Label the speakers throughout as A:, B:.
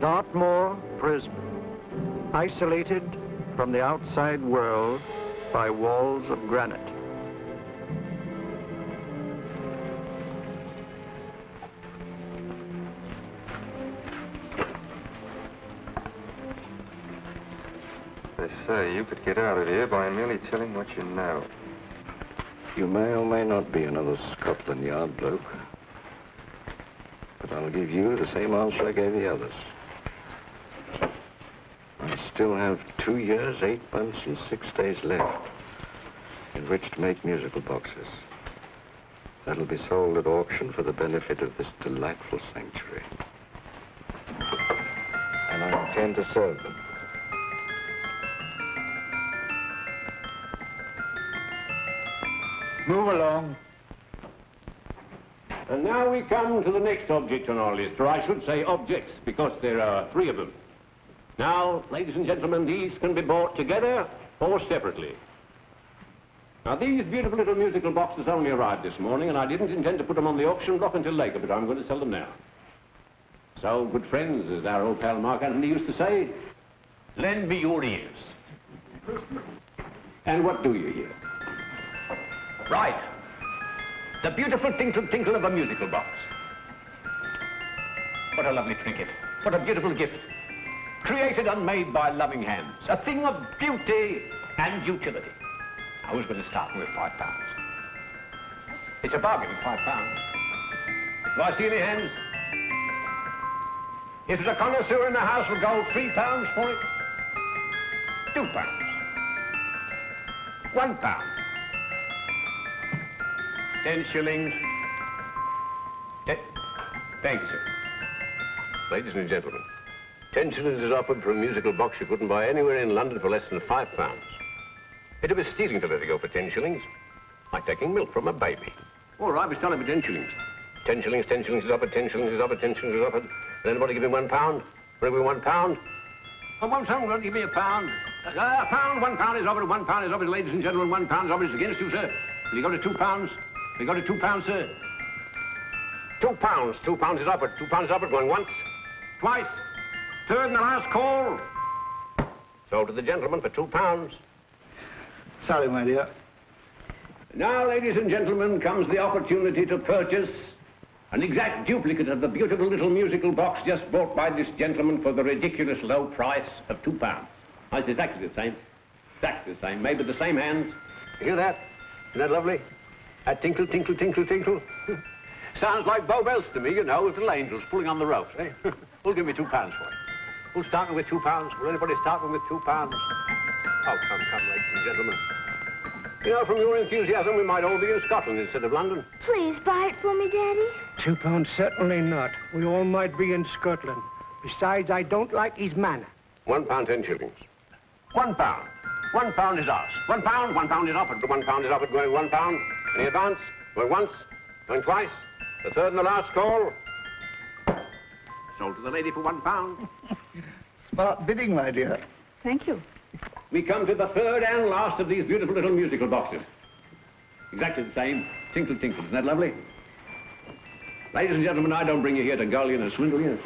A: Dartmoor prison, isolated from the outside world by walls of granite.
B: They say you could get out of here by merely telling what you know.
C: You may or may not be another Scotland Yard bloke, but I'll give you the same answer I gave the others. I still have 2 years, 8 months, and 6 days left in which to make musical boxes. That'll be sold at auction for the benefit of this delightful sanctuary. And I intend to serve them.
D: Move along.
E: And now we come to the next object on our list, or I should say objects, because there are 3 of them. Now, ladies and gentlemen, these can be bought together or separately. Now, these beautiful little musical boxes only arrived this morning, and I didn't intend to put them on the auction block until later, but I'm going to sell them now. So, good friends, as our old pal Mark Antony used to say, lend me your ears. And what do you hear? Right. The beautiful tinkle tinkle of a musical box. What a lovely trinket. What a beautiful gift. Created and made by loving hands. A thing of beauty and utility. I was going to start with £5. It's a bargain, £5. Do I see any hands? If there's a connoisseur in the house, will go £3 for it. £2. £1. 10 shillings. Thank you, sir. Ladies and gentlemen, 10 shillings is offered for a musical box you couldn't buy anywhere in London for less than £5. It'd be stealing to let it go for 10 shillings. Like taking milk from a baby. All right, we're selling for 10 shillings. 10 shillings, 10 shillings is offered, 10 shillings is offered, 10 shillings is offered. Will anybody give me £1? Will we £1? Oh, £1 won't give me £1. £1 is offered, £1 is offered, ladies and gentlemen, £1 is offered. It's against you, sir. Will you go to £2? We go to £2, sir. £2. £2 is offered. £2 is offered. Going once, twice, third and the last call. Sold to the gentleman for £2.
D: Sorry, my dear.
E: Now, ladies and gentlemen, comes the opportunity to purchase an exact duplicate of the beautiful little musical box just bought by this gentleman for the ridiculous low price of £2. Oh, it's exactly the same. Exactly the same. Made with the same hands. You hear that? Isn't that lovely? That tinkle, tinkle, tinkle, tinkle. Sounds like Bow Bells to me, you know, with little angels pulling on the ropes, eh? Who'll give me £2 for it? Who's starting with £2? Will anybody start with £2? Oh, come, ladies and gentlemen. You know, from your enthusiasm, we might all be in Scotland instead of London.
F: Please buy it for me, Daddy.
G: £2, certainly not. We all might be in Scotland. Besides, I don't like his manner.
E: £1, 10 shillings. £1. £1 is ours. £1 is offered. £1 is offered, going £1. Any advance? Going once, going twice, the third and the last call. Sold to the lady for £1.
D: Smart bidding, my dear.
F: Thank you.
E: We come to the third and last of these beautiful little musical boxes. Exactly the same. Tinkle, tinkle. Isn't that lovely? Ladies and gentlemen, I don't bring you here to gull you and swindle you.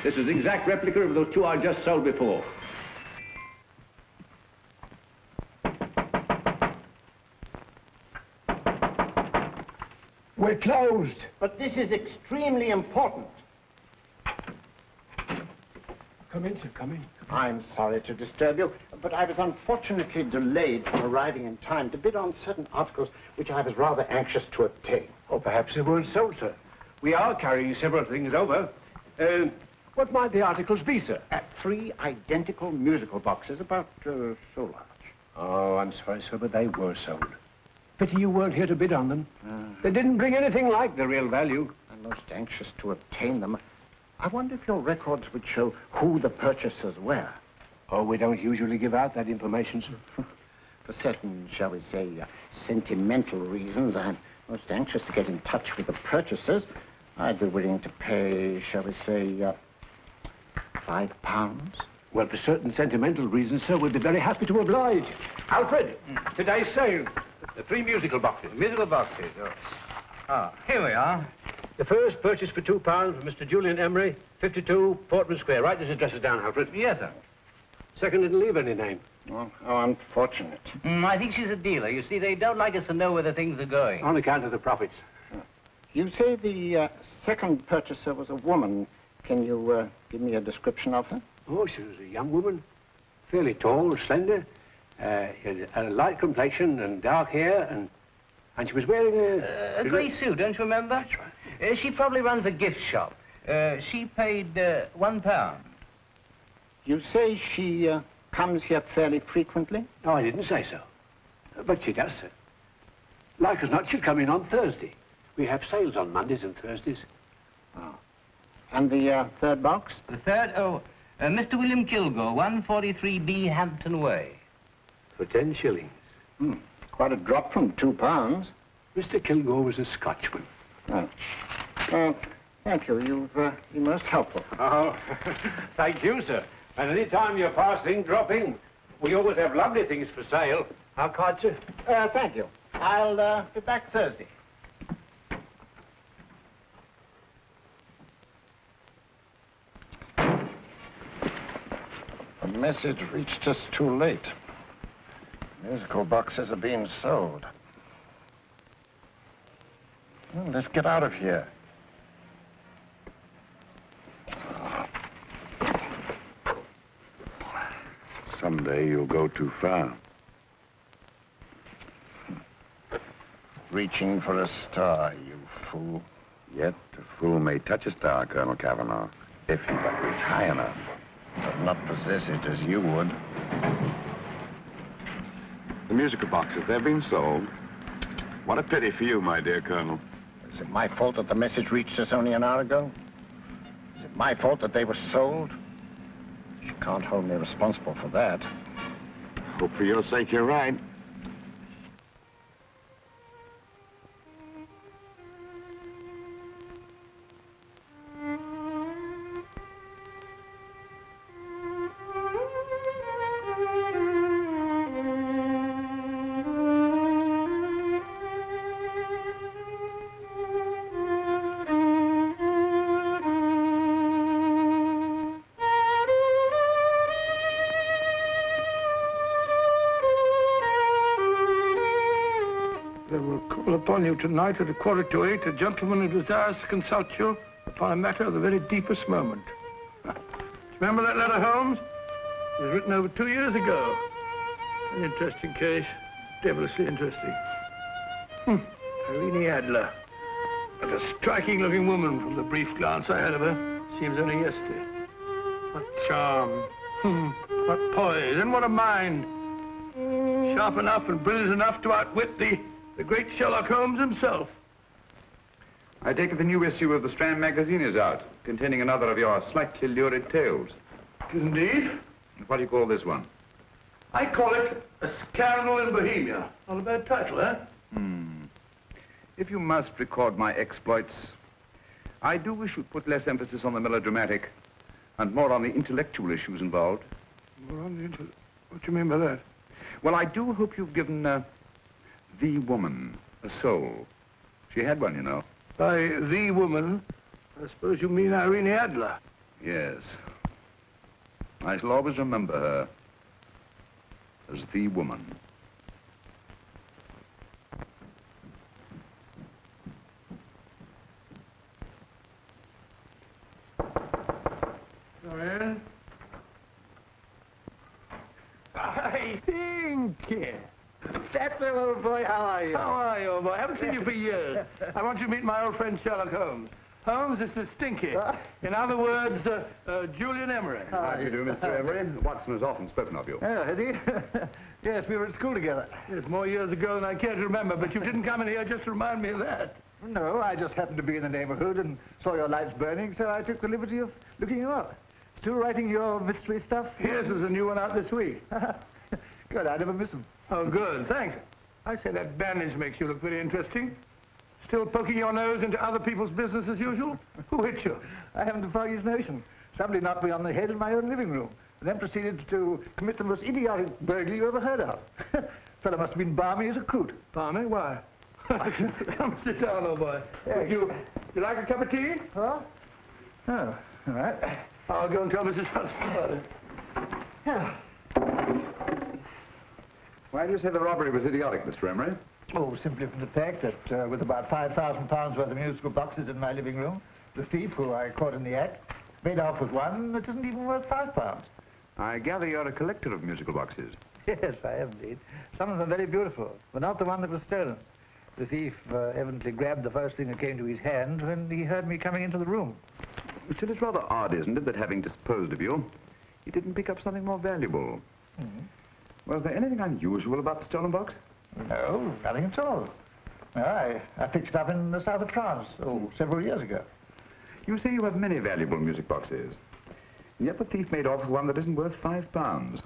E: This is the exact replica of those 2 I just sold before.
D: We're closed.
H: But this is extremely important.
G: Come in, sir, come in.
H: I'm sorry to disturb you, but I was unfortunately delayed from arriving in time to bid on certain articles which I was rather anxious to obtain.
G: Or perhaps they weren't sold, sir. We are carrying several things over. What might the articles be, sir?
H: 3 identical musical boxes, about so large.
G: Oh, I'm sorry, sir, but they were sold. Pity you weren't here to bid on them. They didn't bring anything like the real value.
H: I'm most anxious to obtain them. I wonder if your records would show who the purchasers were.
G: Oh, we don't usually give out that information, sir.
H: For certain, shall we say, sentimental reasons, I'm most anxious to get in touch with the purchasers. I'd be willing to pay, shall we say, £5.
G: Well, for certain sentimental reasons, sir, we'd be very happy to oblige. Alfred, today's sale. The 3 musical boxes.
I: Musical boxes, oh. Ah, here we are.
G: The first purchase for £2 from Mr. Julian Emery, 52 Portman Square. Write these addresses down, Alfred.
I: Yes, sir.
G: Second didn't leave any name.
H: Oh, how unfortunate.
I: I think she's a dealer. You see, they don't like us to know where the things are going.
G: On account of the profits.
H: You say the second purchaser was a woman. Can you give me a description of her?
G: Oh, she was a young woman. Fairly tall, slender. Had a light complexion and dark hair, and she was wearing
I: A grey suit, don't you remember?
G: That's right.
I: She probably runs a gift shop. She paid £1.
H: You say she comes here fairly frequently?
G: No, I didn't say so. But she does, sir. Like as not, she'll come in on Thursday. We have sales on Mondays and Thursdays.
H: Oh. And the third box?
I: The third? Mr. William Kilgore, 143B Hampton Way.
G: For 10 shillings.
H: Quite a drop from £2.
G: Mr. Kilgore was a Scotchman.
H: Oh. Thank you. You've been most helpful.
G: Oh, thank you, sir. And any time you're passing, dropping, we always have lovely things for sale. Our card, sir?
H: Thank you. I'll be back Thursday. The message reached us too late. Musical boxes are being sold. Well, let's get out of here.
C: Someday you'll go too far.
H: Reaching for a star, you fool.
C: Yet a fool may touch a star, Colonel Cavanaugh, if he but reach high enough.
H: But not possess it as you would.
C: The musical boxes, they've been sold. What a pity for you, my dear Colonel.
H: Is it my fault that the message reached us only an hour ago? Is it my fault that they were sold? You can't hold me responsible for that.
C: Hope for your sake you're right.
D: Upon you tonight at 7:45, a gentleman who desires to consult you upon a matter of the very deepest moment. Remember that letter, Holmes? It was written over 2 years ago. An interesting case, devilishly interesting. Irene Adler. But a striking-looking woman from the brief glance I had of her. Seems only yesterday. What charm. What poise, and what a mind. Sharp enough and brilliant enough to outwit the great Sherlock Holmes himself.
J: I take it the new issue of the Strand magazine is out, containing another of your slightly lurid tales.
D: Indeed.
J: What do you call this one?
D: I call it A Scandal in Bohemia. Not a bad title, eh?
J: If you must record my exploits, I do wish you'd put less emphasis on the melodramatic and more on the intellectual issues involved.
D: More on the what do you mean by that?
J: Well, I do hope you've given the woman a soul. She had one, you know.
D: By the woman, I suppose you mean Irene Adler.
J: Yes. I shall always remember her as the woman.
D: Dorian? I think. Thatcher, old boy, how are you? How are you, old boy? I haven't seen you for years. I want you to meet my old friend Sherlock Holmes. Holmes, this is Stinky. In other words, Julian Emery.
J: How do you do, Mr. Emery? Watson has often spoken of you.
D: Oh, has he? Yes, we were at school together. Yes, more years ago than I care to remember, but you didn't come in here just to remind me of that.
K: No, I just happened to be in the neighborhood and saw your lights burning, so I took the liberty of looking you up. Still writing your mystery stuff?
D: Yes, there's a new one out this week.
K: Good, I never miss them.
D: Oh, good, thanks. I say that bandage makes you look very interesting. Still poking your nose into other people's business as usual? Who hit you?
K: I haven't the foggiest notion. Somebody knocked me on the head in my own living room, and then proceeded to commit the most idiotic burglary you ever heard of. Fellow must have been balmy as a coot.
D: Balmy? Why? Come sit down, old boy.
K: Hey.
D: You like a cup of tea?
K: Huh? Oh, all right.
D: I'll go and tell Mrs. Hudson.
K: Yeah.
J: Why do you say the robbery was idiotic, Mr. Emery?
K: Oh, simply from the fact that with about £5,000 worth of musical boxes in my living room, the thief, who I caught in the act, made off with one that isn't even worth £5.
J: I gather you're a collector of musical boxes.
K: Yes, I am indeed. Some of them very beautiful, but not the one that was stolen. The thief evidently grabbed the first thing that came to his hand when he heard me coming into the room.
J: Still, it's rather odd, isn't it, that having disposed of you, he didn't pick up something more valuable. Was there anything unusual about the stolen box?
K: No, nothing at all. No, I picked it up in the south of France, several years ago.
J: You say you have many valuable music boxes, and yet the thief made off with one that isn't worth £5.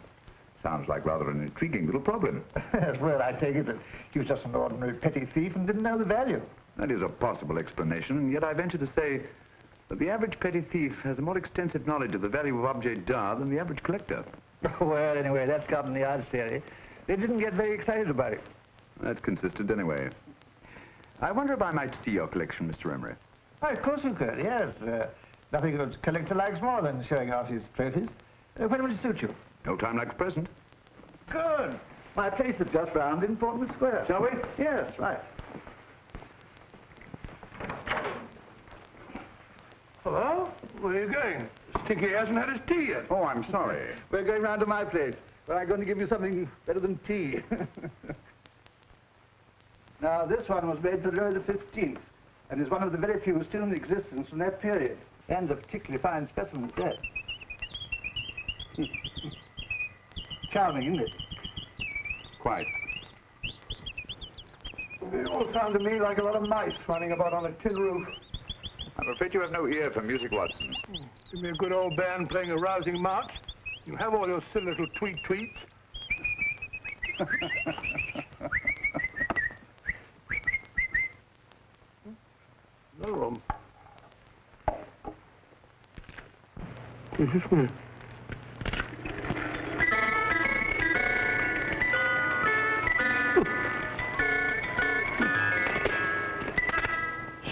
J: Sounds like rather an intriguing little problem.
K: Yes, well, I take it that he was just an ordinary petty thief and didn't know the value.
J: That is a possible explanation, and yet I venture to say that the average petty thief has a more extensive knowledge of the value of objets d'art than the average collector.
K: Well, anyway, that's Scott and the Yard's theory. They didn't get very excited about it.
J: That's consistent anyway. I wonder if I might see your collection, Mr. Emery.
K: Oh, of course you could, yes. Nothing a collector likes more than showing off his trophies. When will it suit you?
J: No time like the present.
K: Good. My place is just round in Portman Square.
D: Shall we?
K: Yes, right.
D: Hello? Where are you going? Stinky hasn't had his tea yet.
J: Oh, I'm sorry.
K: We're going round to my place, where I'm going to give you something better than tea. Now, this one was made for Louis XV, and is one of the very few still in existence from that period, and a particularly fine specimen at that. Charming, isn't it?
J: Quite.
K: They all sound to me like a lot of mice running about on a tin roof.
J: I'm afraid you have no ear for music, Watson.
D: Give me a good old band playing a rousing march. You have all your silly little tweets. No room. Is this one?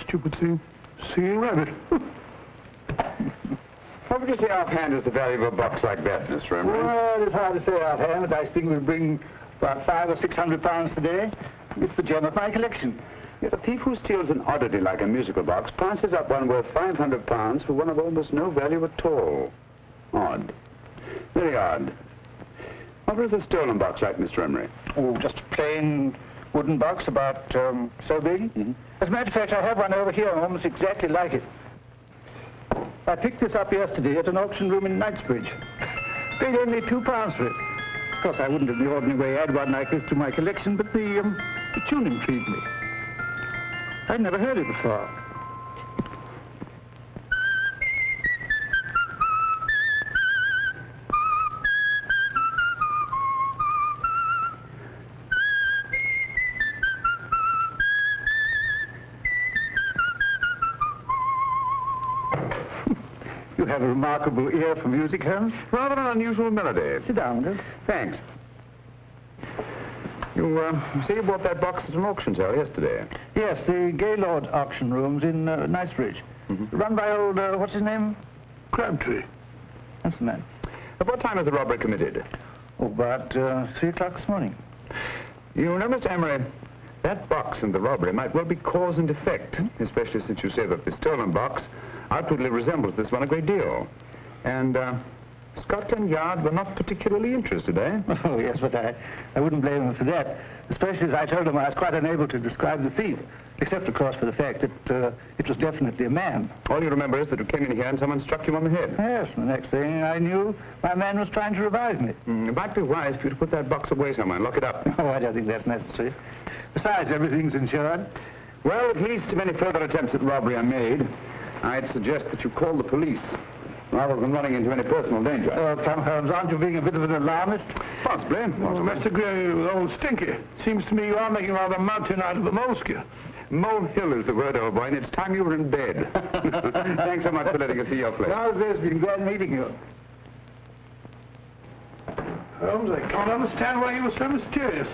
D: Stupid thing. Singing rabbit.
J: What would you say offhand is the value of a box like that, Mr. Emery?
K: Well, it's hard to say offhand, but I think we'll bring about £500 or £600 today. It's the gem of my collection.
J: Yet a thief who steals an oddity like a musical box passes up one worth £500 for one of almost no value at all. Odd. Very odd. What was the stolen box like, Mr. Emery?
K: Oh, just a plain wooden box about so big. As a matter of fact, I have one over here almost exactly like it. I picked this up yesterday at an auction room in Knightsbridge. They gave me £2 for it. Of course, I wouldn't in the ordinary way add one like this to my collection, but the tune intrigued me. I'd never heard it before. You have a remarkable ear for music, Holmes.
J: Rather an unusual melody.
K: Sit down, Will.
J: Thanks. You say you bought that box at an auction sale yesterday?
K: Yes, the Gaylord auction rooms in Knightsbridge. Run by old, what's his name?
D: Crabtree.
K: That's the man.
J: At what time was the robbery committed?
K: Oh, about 3 o'clock this morning.
J: You know, Mr. Emery, that box and the robbery might well be cause and effect, especially since you say that the stolen box outwardly resembles this one a great deal. And Scotland Yard were not particularly interested, eh?
K: Oh, yes, but I wouldn't blame them for that, especially as I told them I was quite unable to describe the thief, except, of course, for the fact that it was definitely a man.
J: All you remember is that you came in here and someone struck you on the head.
K: Yes, and the next thing I knew, my man was trying to revive me.
J: It might be wise for you to put that box away somewhere and lock it up.
K: Oh, I don't think that's necessary. Besides, everything's insured.
J: Well, at least if any further attempts at robbery are made, I'd suggest that you call the police, rather than running into any personal danger.
K: Oh, come, Holmes, aren't you being a bit of an alarmist?
J: Possibly.
D: Well, Mr. Gray, old Stinky. Seems to me you are making rather a mountain out of a molehill.
J: Molehill is the word, old boy, and it's time you were in bed. Thanks so much for letting us see your place.
K: Now, it's been glad meeting you.
D: Holmes, I can't understand why you were so mysterious.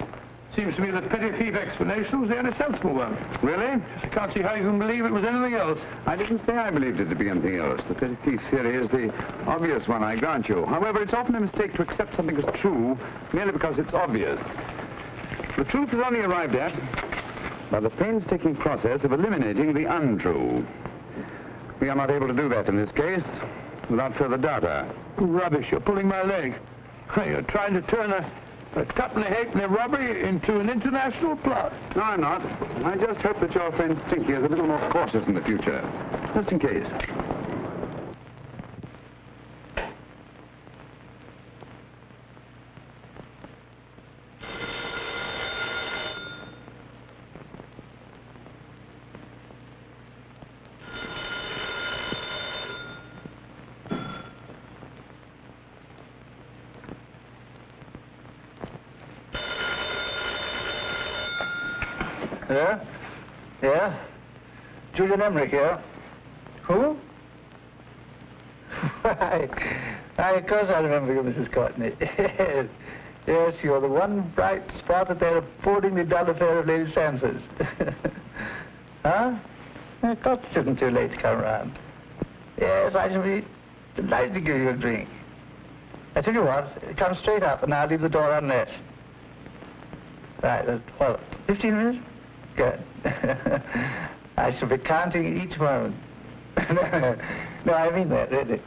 D: Seems to me the petty thief explanation was the only sensible one.
J: Really?
D: I can't see how you can believe it was anything else.
J: I didn't say I believed it to be anything else. The petty thief theory is the obvious one, I grant you. However, it's often a mistake to accept something as true merely because it's obvious. The truth is only arrived at by the painstaking process of eliminating the untrue. We are not able to do that in this case without further data.
D: Rubbish, you're pulling my leg. You're trying to turn a tuppenny halfpenny robbery into an international plot.
J: No, I'm not. I just hope that your friend Stinky is a little more cautious in the future. Just in case.
K: Yeah? Yeah? Julian Emmerich here. Who? Of course I remember you, Mrs. Courtney. Yes. Yes, you're the one bright spot at their appallingly dull affair of Lady Sansa's. Huh? Of course it isn't too late to come around. Yes, I shall be delighted to give you a drink. I tell you what, come straight up and I'll leave the door unlatched. Right, well, 15 minutes? Good. I shall be counting each moment. No, I mean that, really.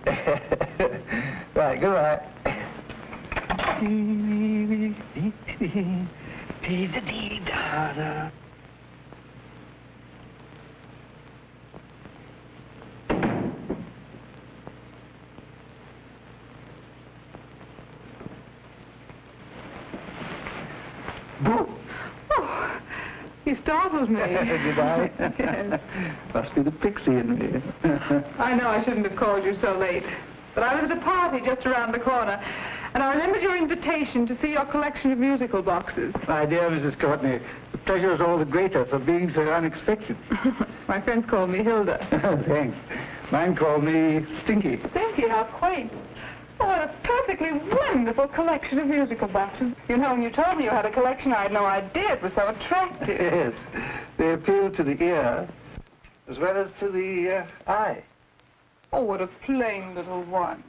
K: Right, goodbye.
L: Oh, you startled me.
K: Did I?
L: Yes.
K: Must be the pixie in me.
L: I know I shouldn't have called you so late, but I was at a party just around the corner, and I remembered your invitation to see your collection of musical boxes.
K: My dear Mrs. Courtney, the pleasure is all the greater for being so unexpected.
L: My friends call me Hilda.
K: Thanks. Mine call me Stinky.
L: Stinky, how quaint. Oh, what a perfectly wonderful collection of musical boxes. You know, when you told me you had a collection, I had no idea it was so attractive.
K: Yes. They appeal to the ear as well as to the eye.
L: Oh, what a plain little one.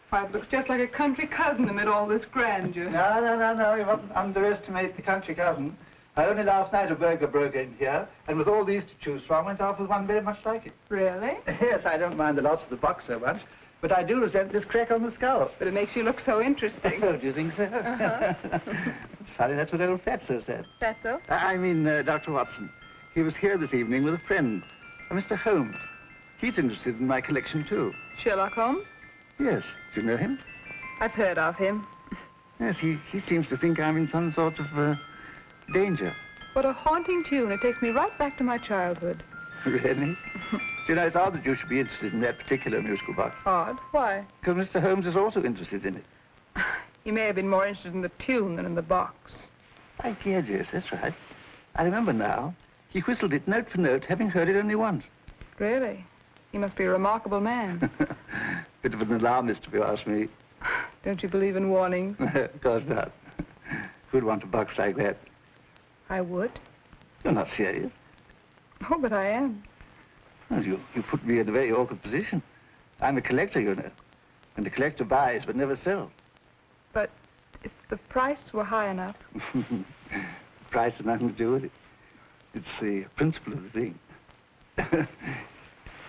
L: Why, it looks just like a country cousin amid all this grandeur.
K: No. You mustn't underestimate the country cousin. Only last night a burglar broke in here, and with all these to choose from, went off with one very much like it.
L: Really?
K: Yes, I don't mind the loss of the box so much, but I do resent this crack on the skull.
L: But it makes you look so interesting.
K: Oh, do you think so?
L: Uh-huh.
K: It's funny, that's what old Fatso said.
L: Fatso?
K: I mean, Dr. Watson. He was here this evening with a friend, Mr. Holmes. He's interested in my collection, too.
L: Sherlock Holmes?
K: Yes. Do you know him?
L: I've heard of him.
K: Yes, he seems to think I'm in some sort of danger.
L: What a haunting tune. It takes me right back to my childhood.
K: Really? Do you know, it's odd that you should be interested in that particular musical box.
L: Odd? Why?
K: Because Mr. Holmes is also interested in it.
L: He may have been more interested in the tune than in the box.
K: My dear, yes, that's right. I remember now. He whistled it note for note, having heard it only once.
L: Really? He must be a remarkable man.
K: Bit of an alarmist, if you ask me.
L: Don't you believe in warnings?
K: Of course not. Who'd want a box like that?
L: I would.
K: You're not serious.
L: Oh, but I am.
K: Well, you put me in a very awkward position. I'm a collector, you know. And the collector buys but never sells.
L: But if the price were high enough...
K: The price has nothing to do with it. It's the principle of the thing.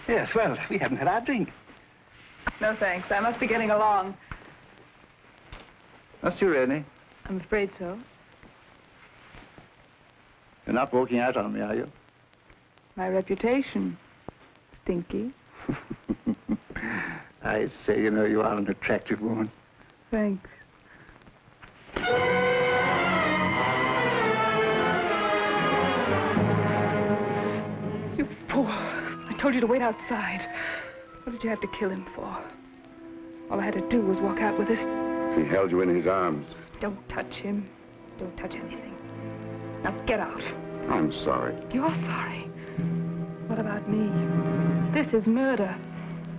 K: Yes, well, we haven't had our drink.
L: No, thanks. I must be getting along.
K: Must you really?
L: I'm afraid so.
K: You're not walking out on me, are you?
L: My reputation. Stinky.
K: I say, you know, you are an attractive woman.
L: Thanks. You fool. I told you to wait outside. What did you have to kill him for? All I had to do was walk out with this.
J: He held you in his arms.
L: Don't touch him. Don't touch anything. Now get out.
J: I'm sorry.
L: You're sorry. What about me? This is murder.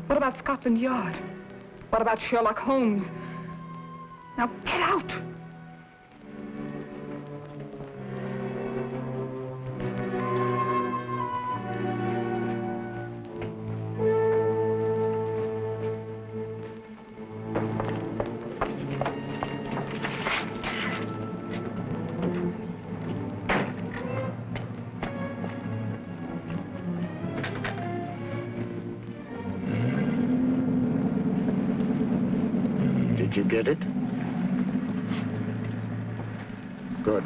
L: What about Scotland Yard? What about Sherlock Holmes? Now get out!
H: Did you get it? Good.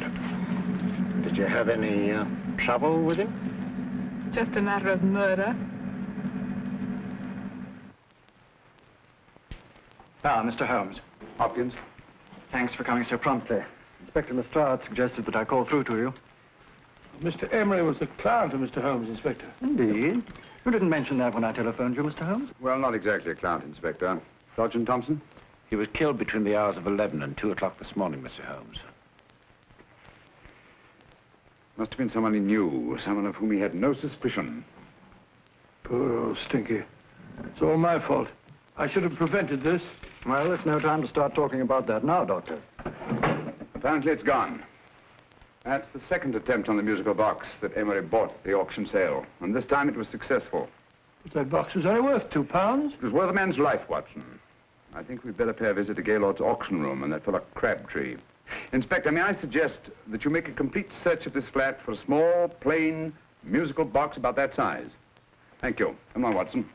H: Did you have any trouble with him?
L: Just a matter of murder.
M: Ah, Mr. Holmes.
J: Hopkins.
M: Thanks for coming so promptly. Inspector Lestrade suggested that I call through to you.
D: Mr. Emery was the client of Mr. Holmes, Inspector.
M: Indeed. You didn't mention that when I telephoned you, Mr. Holmes.
J: Well, not exactly a client, Inspector. Sergeant Thompson?
N: He was killed between the hours of 11 and 2 o'clock this morning, Mr. Holmes.
J: Must have been someone he knew, someone of whom he had no suspicion.
D: Poor old Stinky. It's all my fault. I should have prevented this.
M: Well, it's no time to start talking about that now, Doctor.
J: Apparently it's gone. That's the second attempt on the musical box that Emery bought at the auction sale. And this time it was successful.
D: But that box was only worth £2.
J: It was worth a man's life, Watson. I think we'd better pay a visit to Gaylord's auction room and that fellow Crabtree. Inspector, may I suggest that you make a complete search of this flat for a small, plain, musical box about that size? Thank you. Come on, Watson.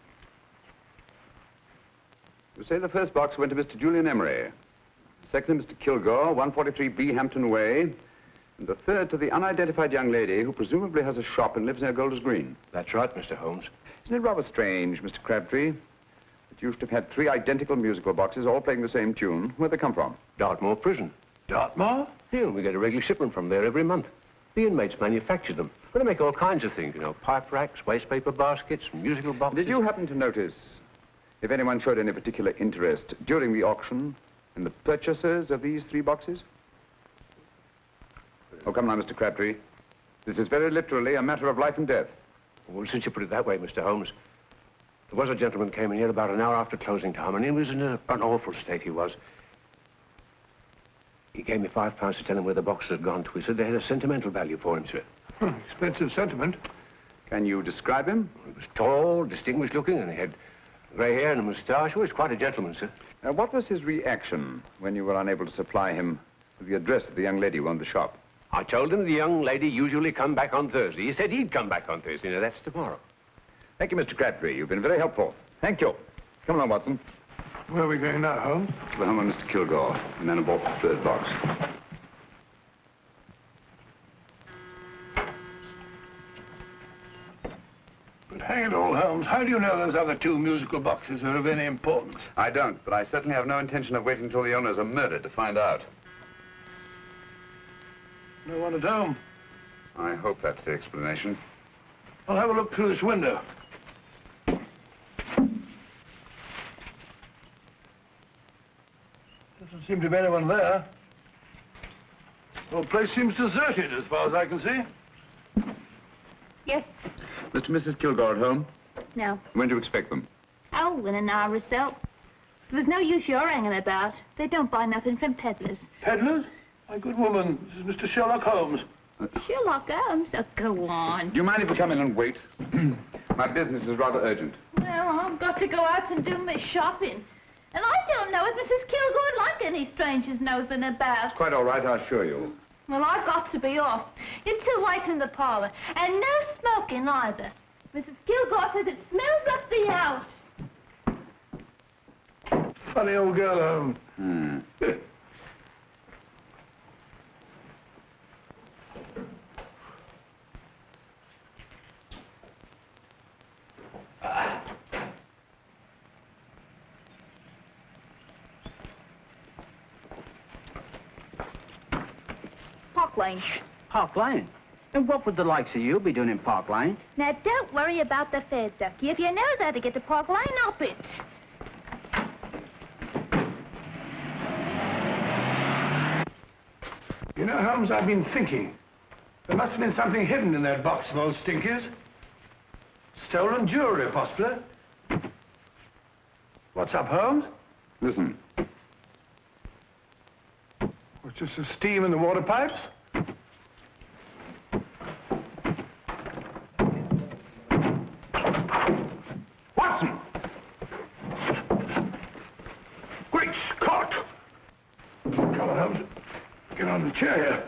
J: You say the first box went to Mr. Julian Emery. The second to Mr. Kilgore, 143B Hampton Way. And the third to the unidentified young lady who presumably has a shop and lives near Golders Green.
E: That's right, Mr. Holmes.
J: Isn't it rather strange, Mr. Crabtree, that you should have had 3 identical musical boxes all playing the same tune? Where'd they come from?
E: Dartmoor Prison.
D: Dartmoor?
E: Yeah, we get a regular shipment from there every month. The inmates manufacture them. Well, they make all kinds of things, you know, pipe racks, waste paper baskets, musical boxes.
J: Did you happen to notice if anyone showed any particular interest during the auction in the purchasers of these 3 boxes? Oh, come now, Mr. Crabtree. This is very literally a matter of life and death.
E: Well, since you put it that way, Mr. Holmes, there was a gentleman came in here about an hour after closing time, and he was in an awful state, he was. He gave me £5 to tell him where the boxes had gone to. He said they had a sentimental value for him, sir.
D: Expensive sentiment.
J: Can you describe him?
E: He was tall, distinguished looking, and he had grey hair and a moustache. He was quite a gentleman, sir.
J: What was his reaction when you were unable to supply him with the address of the young lady who owned the shop?
E: I told him the young lady usually come back on Thursday. He said he'd come back on Thursday. Now, that's tomorrow.
J: Thank you, Mr. Crabtree. You've been very helpful. Thank you. Come along, Watson.
D: Where are we going now, Holmes?
J: To the home of Mr. Kilgore, the man who bought the third box.
D: But hang it all, Holmes, how do you know those other 2 musical boxes are of any importance?
J: I don't, but I certainly have no intention of waiting until the owners are murdered to find out.
D: No one at home.
J: I hope that's the explanation.
D: I'll have a look through this window. Doesn't seem to be anyone there. The whole place seems deserted as far as I can see.
F: Yes.
J: Mr. and Mrs. Kilgore at home?
F: No.
J: When do you expect them?
F: Oh, in an hour or so. There's no use you're hanging about. They don't buy nothing from peddlers.
D: Peddlers? My good woman, this is Mr. Sherlock Holmes.
F: Sherlock Holmes? Oh, go on.
J: Do you mind if we come in and wait? My business is rather urgent.
F: Well, I've got to go out and do my shopping. And I don't know if Mrs. Kilgore would like any strangers nosing about.
J: Quite all right, I assure you.
F: Well, I've got to be off. You're too late in the parlor. And no smoking either. Mrs. Kilgore says it smells up the house.
D: Funny old girl, Holmes.
F: Park Lane.
I: Park Lane? And what would the likes of you be doing in Park Lane?
F: Now, don't worry about the fares, Ducky. If you know how to get to Park Lane, up it.
D: You know, Holmes, I've been thinking. There must have been something hidden in that box of old Stinky's. Stolen jewelry, possibly. What's up, Holmes?
J: Listen.
D: What's just the steam in the water pipes?
J: Watson!
D: Great Scott! Come on, Holmes. Get on the chair here.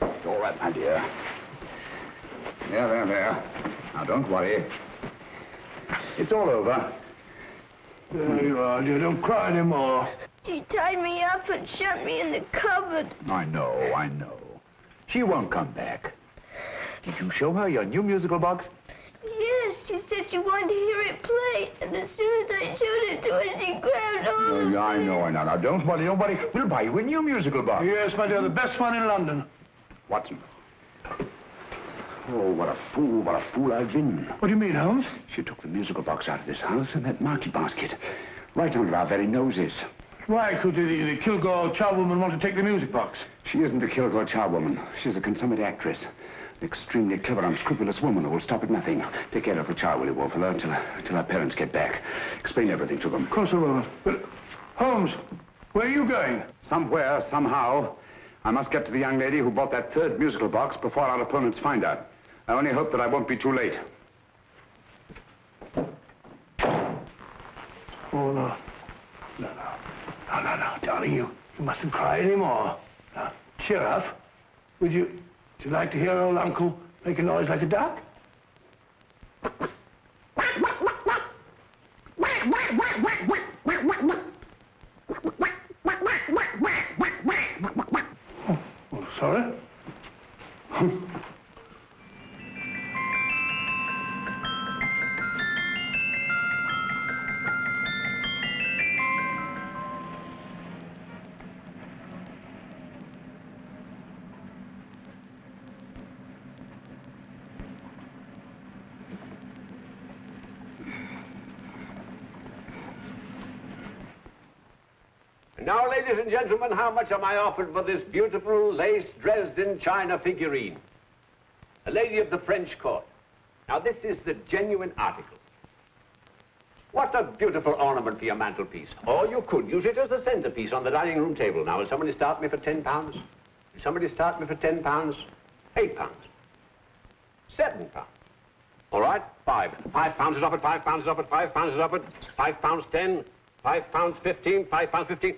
J: It's all right, my dear. There. Now, don't worry. It's all over.
D: There you are, dear. Don't cry anymore.
O: She tied me up and shut me in the cupboard.
J: I know. She won't come back. Did you show her your new musical box?
O: Yes, she said she wanted to hear it play, and as soon as I showed it to her, she grabbed hold.
J: I know. Now, don't worry. We'll buy you a new musical box.
D: Yes, my dear, the best one in London.
J: Watson. Oh, what a fool I've been.
D: What do you mean, Holmes?
J: She took the musical box out of this house and that market basket, right under our very noses.
D: Why could the Kilgore charwoman want to take the music box?
J: She isn't a Kilgore charwoman. She's a consummate actress. An extremely clever, unscrupulous woman who will stop at nothing. Take care of her child, will you, Wolfella, till her parents get back. Explain everything to them.
D: Of course I will. But, Holmes, where are you going?
J: Somewhere, somehow. I must get to the young lady who bought that third musical box before our opponents find out. I only hope that I won't be too late.
D: Oh, no. No, darling, you mustn't cry anymore. Now, cheer up. Would you like to hear old Uncle make a noise like a duck? Oh, sorry.
E: Now, ladies and gentlemen, how much am I offered for this beautiful lace Dresden china figurine? A lady of the French court. Now, this is the genuine article. What a beautiful ornament for your mantelpiece. Or you could use it as a centerpiece on the dining room table. Now, will somebody start me for £10? Will somebody start me for £10? £8? £7? All right, £5 is offered, £5 is offered, £5 is offered, £5.10, £5.15, £5.15.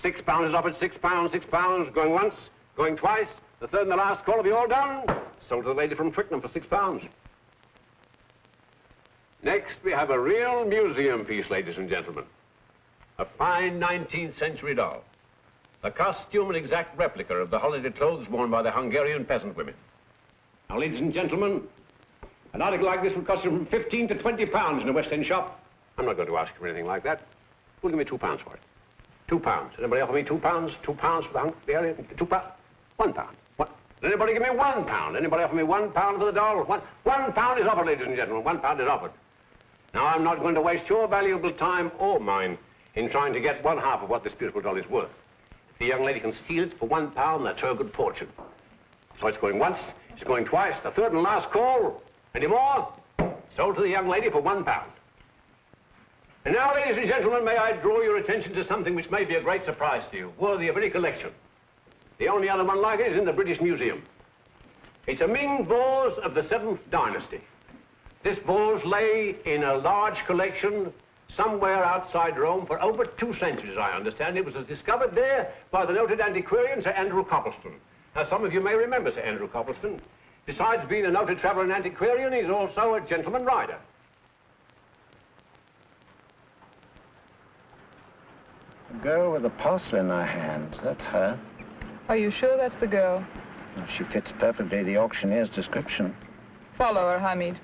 E: £6 is offered, £6, going once, going twice, the third and the last call. Have you all done? Sold to the lady from Twickenham for £6. Next, we have a real museum piece, ladies and gentlemen. A fine 19th century doll. A costume and exact replica of the holiday clothes worn by the Hungarian peasant women. Now, ladies and gentlemen, an article like this would cost you from £15 to £20 in a West End shop. I'm not going to ask you for anything like that. Who'll give me £2 for it? £2. Anybody offer me £2? £2 for the Hungarian? £2? £1. What? Anybody give me £1? Anybody offer me £1 for the doll? £1 is offered, ladies and gentlemen. £1 is offered. Now, I'm not going to waste your valuable time or mine in trying to get one half of what this beautiful doll is worth. If the young lady can steal it for £1, that's her good fortune. So it's going once, it's going twice, the third and last call. Any more? Sold to the young lady for £1. And now, ladies and gentlemen, may I draw your attention to something which may be a great surprise to you, worthy of any collection. The only other one like it is in the British Museum. It's a Ming vase of the 7th dynasty. This vase lay in a large collection somewhere outside Rome for over 2 centuries, I understand. It was discovered there by the noted antiquarian, Sir Andrew Coppleston. Now, some of you may remember Sir Andrew Coppleston. Besides being a noted traveller and antiquarian, he's also a gentleman rider.
H: The girl with the parcel in her hands, that's her.
L: Are you sure that's the girl?
H: Well, she fits perfectly the auctioneer's description.
L: Follow her, Hamid.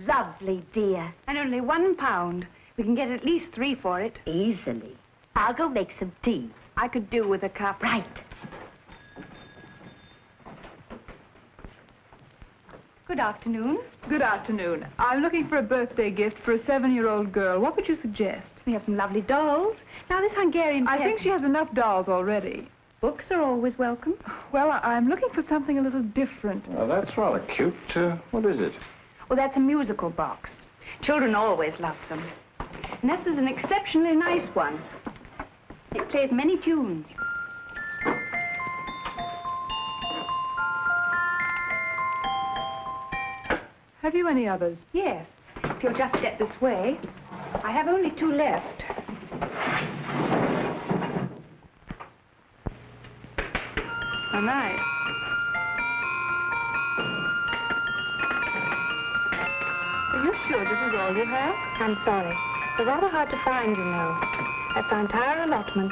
P: Lovely, dear.
Q: And only £1. We can get at least 3 for it.
P: Easily. I'll go make some tea.
Q: I could do with a cup.
P: Right.
Q: Good afternoon.
L: Good afternoon. I'm looking for a birthday gift for a 7-year-old girl. What would you suggest?
Q: We have some lovely dolls. Now, this Hungarian
L: I think she has enough dolls already.
Q: Books are always welcome.
L: Well, I'm looking for something a little different.
C: Oh, that's rather cute. What is it?
Q: Well, that's a musical box. Children always love them. And this is an exceptionally nice one. It plays many tunes.
L: Have you any others?
Q: Yes. If you'll just step this way. I have only 2 left.
L: Oh, nice. Are you sure this is all you have?
Q: I'm sorry. They're rather hard to find, you know. That's our entire allotment.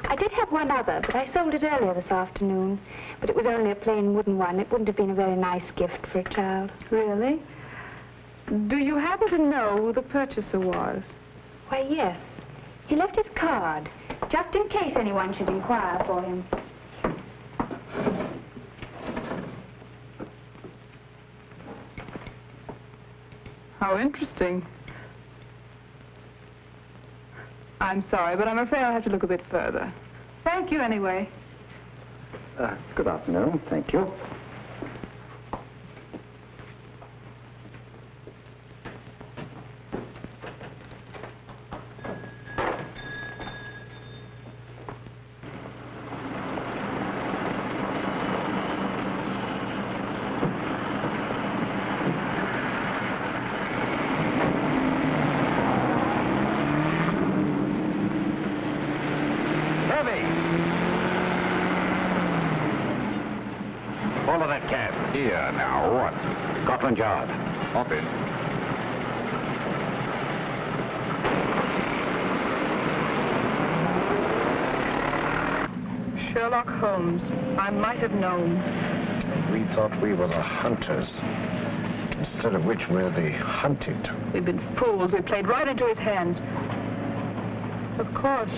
Q: I did have one other, but I sold it earlier this afternoon. But it was only a plain wooden one. It wouldn't have been a very nice gift for a child.
L: Really? Do you happen to know who the purchaser was?
Q: Why, yes. He left his card, just in case anyone should inquire for him.
L: How interesting. I'm sorry, but I'm afraid I'll have to look a bit further. Thank you anyway.
H: Good afternoon. Thank you.
N: Follow that cab. Here, now, what? Scotland Yard. Hop in.
L: Sherlock Holmes. I might have known.
H: We thought we were the hunters, instead of which we're the hunted.
L: We've been fools. We played right into his hands. Of course.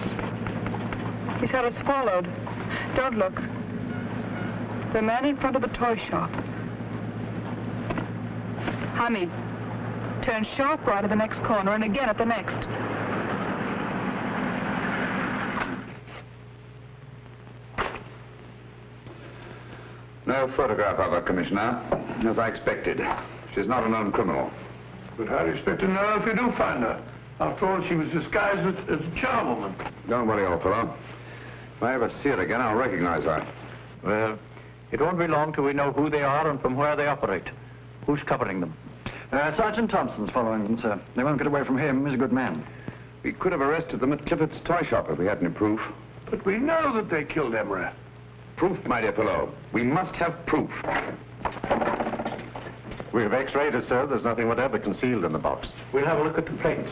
L: He's had us followed. Don't look. The man in front of the toy shop. Hamid. Turn sharp right at the next corner and again at the next.
J: No photograph of her, Commissioner, as I expected. She's not a known criminal.
D: But how do you expect to know if you do find her? After all, she was disguised as a charwoman.
J: Don't worry, old fellow. If I ever see her again, I'll recognize her.
M: Well, it won't be long till we know who they are and from where they operate. Who's covering them?
K: Sergeant Thompson's following them, sir. They won't get away from him. He's a good man.
J: We could have arrested them at Clifford's toy shop if we had any proof.
D: But we know that they killed Emery.
J: Proof, my dear fellow. We must have proof.
E: We have x-rayed it, sir. There's nothing whatever concealed in the box.
M: We'll have a look at the plates.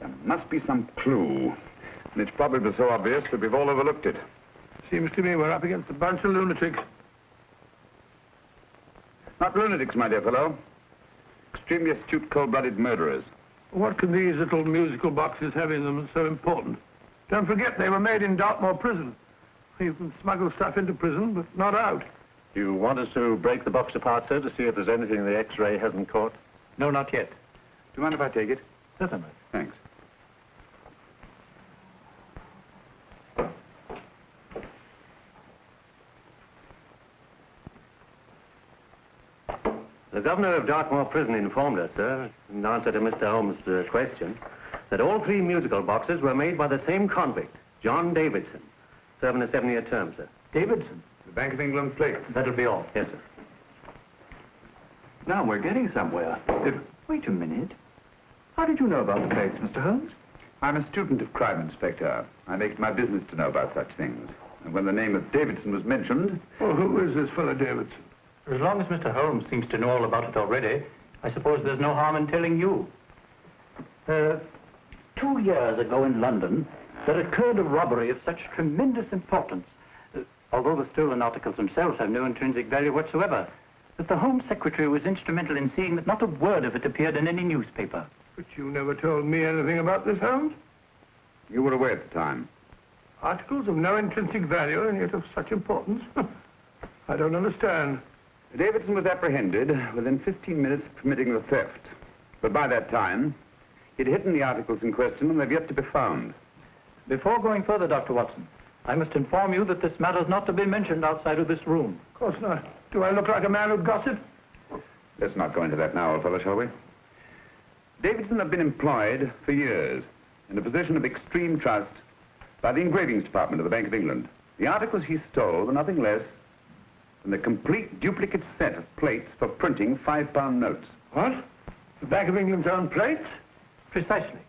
J: There must be some clue. And it's probably so obvious that we've all overlooked it.
D: Seems to me we're up against a bunch of lunatics.
J: Not lunatics, my dear fellow. Extremely astute, cold-blooded murderers.
D: What can these little musical boxes have in them that's so important? Don't forget, they were made in Dartmoor prison. You can smuggle stuff into prison, but not out.
E: Do you want us to break the box apart, sir, to see if there's anything the x-ray hasn't caught?
M: No, not yet.
J: Do you mind if I take it?
M: Certainly.
J: Thanks.
E: The governor of Dartmoor Prison informed us, sir, in answer to Mr. Holmes' question, that all 3 musical boxes were made by the same convict, John Davidson, serving a 7-year term, sir.
M: Davidson?
J: The Bank of England plate.
M: That'll be all.
E: Yes, sir.
K: Now we're getting somewhere. Wait a minute. How did you know about the plates, Mr. Holmes?
J: I'm a student of crime, Inspector. I make it my business to know about such things. And when the name of Davidson was mentioned...
D: Well, who is this fellow Davidson?
M: As long as Mr. Holmes seems to know all about it already, I suppose there's no harm in telling you. 2 years ago in London, there occurred a robbery of such tremendous importance, although the stolen articles themselves have no intrinsic value whatsoever, that the Home Secretary was instrumental in seeing that not a word of it appeared in any newspaper.
D: But you never told me anything about this, Holmes.
J: You were away at the time.
D: Articles of no intrinsic value and yet of such importance? I don't understand.
J: Davidson was apprehended within 15 minutes of committing the theft. But by that time, He'd hidden the articles in question, and they've yet to be found.
M: Before going further, Dr. Watson, I must inform you that this matter's not to be mentioned outside of this room.
D: Of course not. Do I look like a man who'd gossip?
J: Let's not go into that now, old fellow, shall we? Davidson had been employed for years in a position of extreme trust by the engravings department of the Bank of England. The articles he stole were nothing less than a complete duplicate set of plates for printing £5 notes.
D: What? The Bank of England's own plates?
M: Precisely.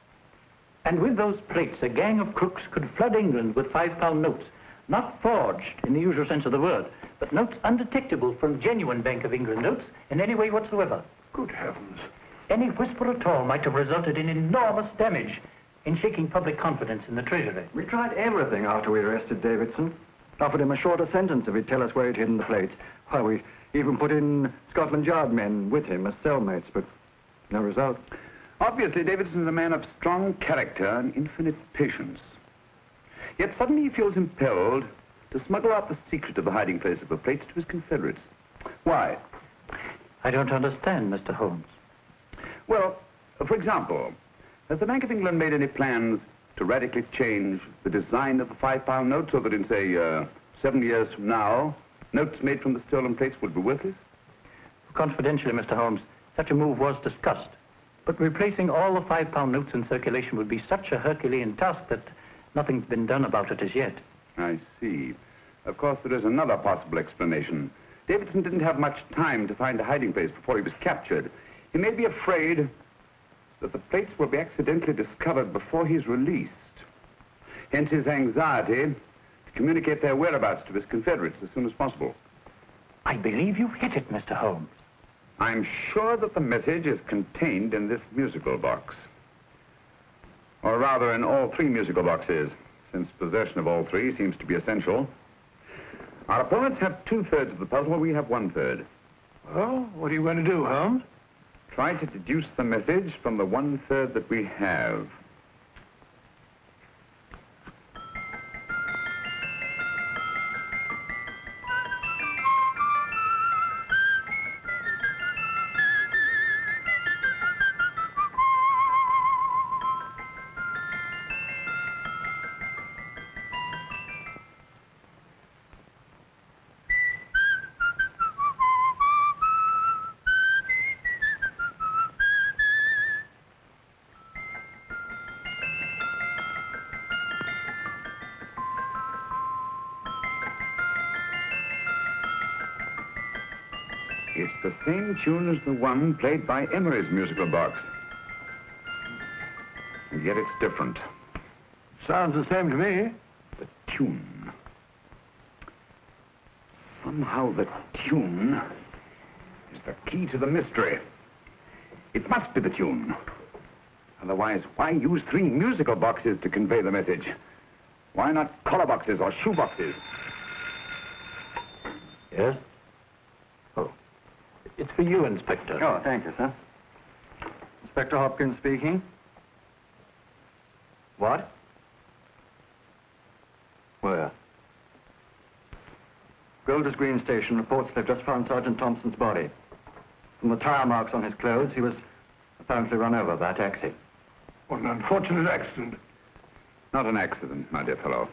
M: And with those plates, a gang of crooks could flood England with £5 notes, not forged in the usual sense of the word, but notes undetectable from genuine Bank of England notes in any way whatsoever.
D: Good heavens.
M: Any whisper at all might have resulted in enormous damage in shaking public confidence in the Treasury.
R: We tried everything after we arrested Davidson. Offered him a shorter sentence if he'd tell us where he'd hidden the plates. Why, we even put in Scotland Yard men with him as cellmates, but no result.
J: Obviously, Davidson is a man of strong character and infinite patience. Yet suddenly he feels impelled to smuggle out the secret of the hiding place of the plates to his confederates. Why?
M: I don't understand, Mr. Holmes.
J: Well, for example, has the Bank of England made any plans to radically change the design of the £5 note so that in, say, 7 years from now, notes made from the stolen plates would be worthless?
M: Confidentially, Mr. Holmes, such a move was discussed. But replacing all the £5 notes in circulation would be such a Herculean task that nothing's been done about it as yet.
J: I see. Of course, there is another possible explanation. Davidson didn't have much time to find a hiding place before he was captured. He may be afraid that the plates will be accidentally discovered before he's released. Hence his anxiety to communicate their whereabouts to his confederates as soon as possible.
M: I believe you've hit it, Mr. Holmes.
J: I'm sure that the message is contained in this musical box. Or rather, in all 3 musical boxes, since possession of all 3 seems to be essential. Our opponents have 2/3 of the puzzle, we have 1/3.
D: Well, what are you going to do, Holmes?
J: Try to deduce the message from the 1/3 that we have. It's the same tune as the one played by Emery's musical box. And yet it's different.
D: Sounds the same to me.
J: The tune. Somehow the tune is the key to the mystery. It must be the tune. Otherwise, why use 3 musical boxes to convey the message? Why not collar boxes or shoe boxes?
M: Yes? It's for you, Inspector.
R: Oh, thank you, sir. Inspector Hopkins speaking. What? Where? Golders Green Station reports they've just found Sergeant Thompson's body. From the tire marks on his clothes, he was apparently run over by a taxi.
D: What an unfortunate accident.
J: Not an accident, my dear fellow.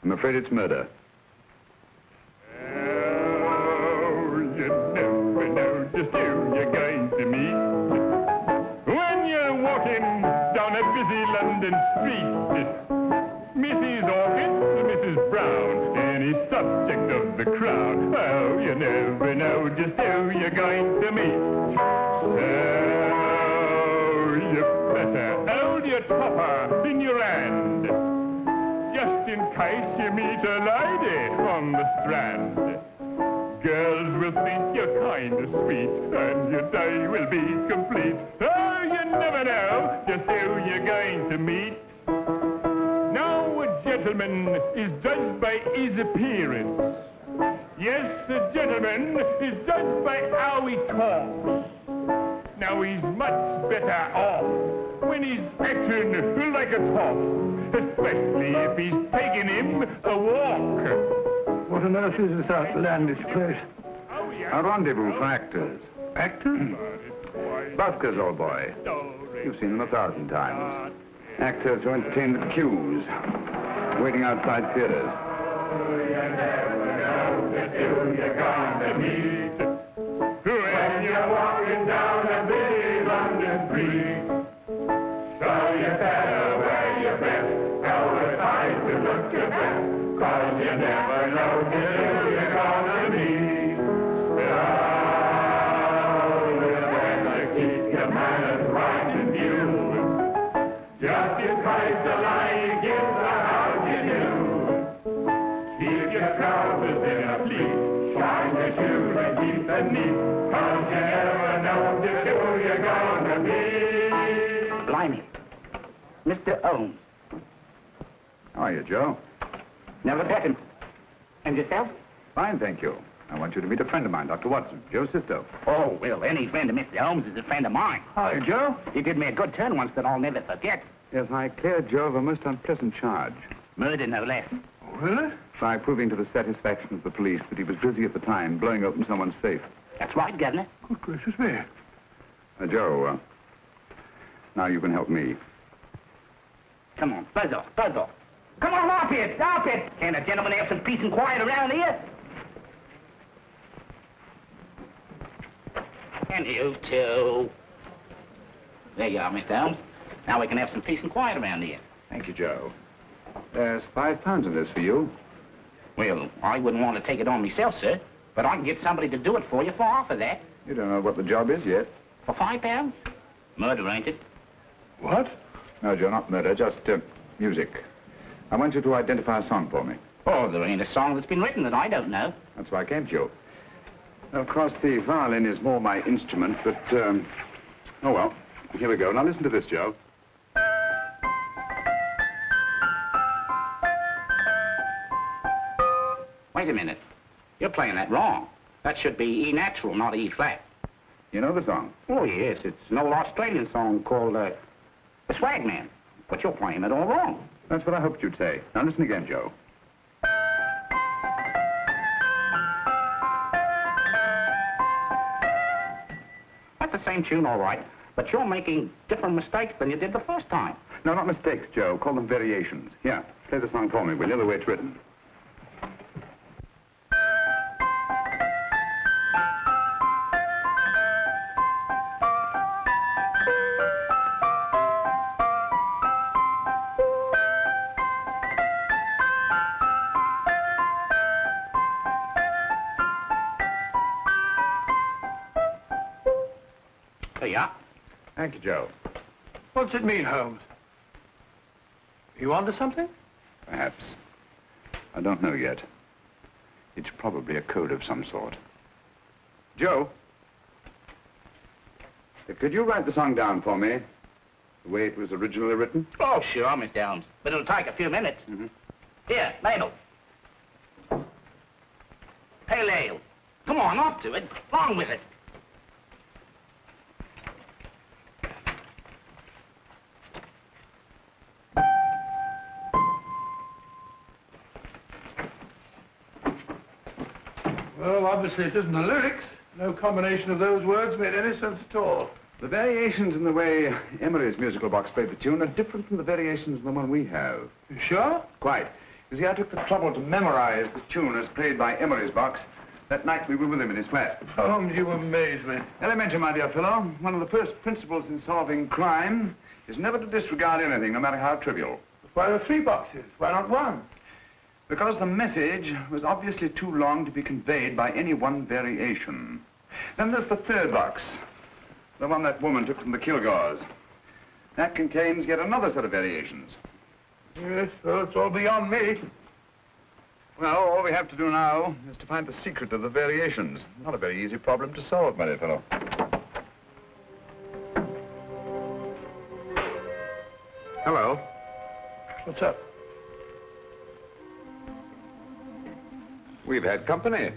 J: I'm afraid it's murder.
S: Just who you're going to meet when you're walking down a busy London street. Mrs. Orchid, Mrs. Brown, any subject of the crowd. Oh, you never know just who you're going to meet. So you better hold your topper in your hand, just in case you meet a lady on the Strand. Girls will think you're kind of sweet, and your day will be complete. Oh, you never know just who you're going to meet. Now, a gentleman is judged by his appearance. Yes, a gentleman is judged by how he talks. Now, he's much better off when he's acting like a top, especially if he's taking him a walk.
D: What on earth is this outlandish place?
J: A rendezvous for actors.
D: Actors?
J: Buskers, old boy. You've seen them 1,000 times. Actors who entertain the queues, waiting outside theaters.
S: When you're walking down a busy London street, so you better wear your best, tell the time to look your best, 'cause you never know till you're gonna meet. So you better keep your manners right in view. Just in case the lie gives the how you do. Keep your trousers in a pleat, shine your shoes and keep them neat, 'cause you never know just who you're gonna be.
H: Blimey. Mr. Holmes.
J: How are you, Joe?
H: Never met him. And yourself?
J: Fine, thank you. I want you to meet a friend of mine, Dr. Watson, Joe's sister.
H: Oh, well, any friend of Mr. Holmes is a friend of mine.
J: Hi, Joe.
H: He did me a good turn once that I'll never forget.
J: Yes, I cleared Joe of a most unpleasant charge.
H: Murder, no less.
J: Oh, really? By proving to the satisfaction of the police that he was busy at the time blowing open someone's safe.
H: That's right, Governor.
D: Good gracious me.
J: Joe, now you can help me.
H: Come on, buzz off, buzz off. Come on, off it, off it. Can't a gentleman have some peace and quiet around here? And you too. There you are, Mr. Holmes. Now we can have some peace and quiet around here.
J: Thank you, Joe. There's £5 in this for you.
H: Well, I wouldn't want to take it on myself, sir. But I can get somebody to do it for you for half of that.
J: You don't know what the job is yet.
H: For £5? Murder, ain't it?
J: What? No, Joe, not murder, just music. I want you to identify a song for me.
H: Oh, there ain't a song that's been written that I don't know.
J: That's why I came to you. Of course, the violin is more my instrument, but, oh, well, here we go. Now listen to this, Joe.
H: Wait a minute. You're playing that wrong. That should be E natural, not E flat.
J: You know the song?
H: Oh, yes. It's an old Australian song called, The Swag Man. But you're playing it all wrong.
J: That's what I hoped you'd say. Now listen again, Joe.
H: That's the same tune, all right. But you're making different mistakes than you did the first time.
J: No, not mistakes, Joe. Call them variations. Here, play the song for me, will you, the way it's written.
H: There you are.
J: Thank you, Joe.
D: What's it mean, Holmes? You onto something?
J: Perhaps. I don't know yet. It's probably a code of some sort. Joe? Could you write the song down for me? The way it was originally written?
H: Oh, sure, Mr. Holmes. But it'll take a few minutes.
J: Mm-hmm.
H: Here, Mabel. Pale ale. Come on, off to it. Along with it.
D: Well, obviously it isn't the lyrics. No combination of those words made any sense at all.
J: The variations in the way Emery's musical box played the tune are different from the variations in the one we have.
D: You sure?
J: Quite. You see, I took the trouble to memorize the tune as played by Emery's box that night we were with him in his flat.
D: Holmes, you amaze me.
J: Elementary, my dear fellow. One of the first principles in solving crime is never to disregard anything, no matter how trivial.
D: Why are there 3 boxes? Why not 1?
J: Because the message was obviously too long to be conveyed by any one variation. Then there's the 3rd box, the one that woman took from the Kilgores. That contains yet another set of variations.
D: Yes, well, it's all beyond me.
J: Well, all we have to do now is to find the secret of the variations. Not a very easy problem to solve, my dear fellow. Hello.
D: What's up?
J: We've had company.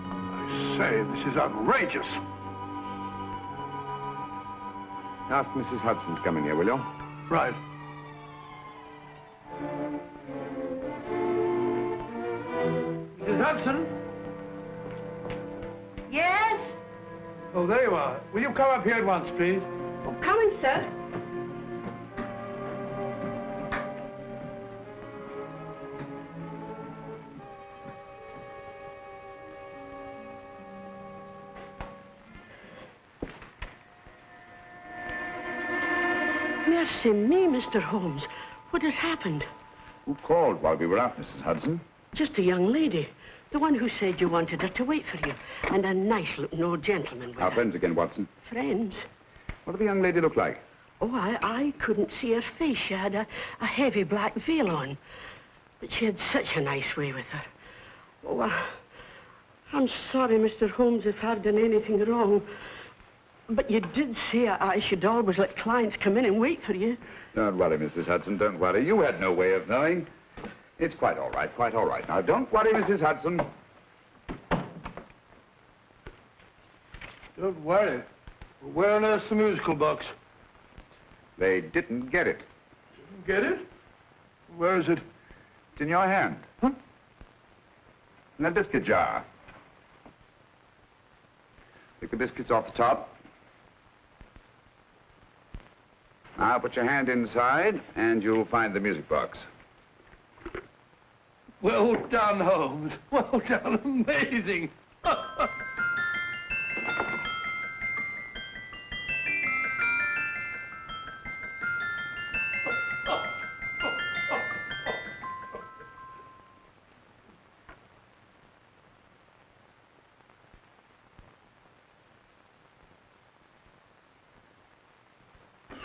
D: I say, this is outrageous.
J: Ask Mrs. Hudson to come in here, will you?
D: Right. Mrs. Hudson?
F: Yes?
D: Oh, there you are. Will you come up here at once, please?
L: Oh, coming, sir.
T: Mercy me, Mr. Holmes. What has happened?
J: Who called while we were out, Mrs. Hudson?
T: Just a young lady. The one who said you wanted her to wait for you. And a nice-looking old gentleman with
J: Our
T: her.
J: friends again, Watson.
T: Friends?
J: What did the young lady look like?
T: Oh, I couldn't see her face. She had a heavy black veil on. But she had such a nice way with her. Oh, I'm sorry, Mr. Holmes, if I've done anything wrong. But you did say I should always let clients come in and wait for you.
J: Don't worry, Mrs. Hudson, don't worry. You had no way of knowing. It's quite all right, quite all right. Now, don't worry, Mrs. Hudson.
D: Don't worry. Where on earth's the musical box?
J: They didn't get it.
D: Didn't get it? Where is it?
J: It's in your hand.
D: Huh?
J: In that biscuit jar. Pick the biscuits off the top. Now put your hand inside, and you'll find the music box.
D: Well done, Holmes. Well done. Amazing.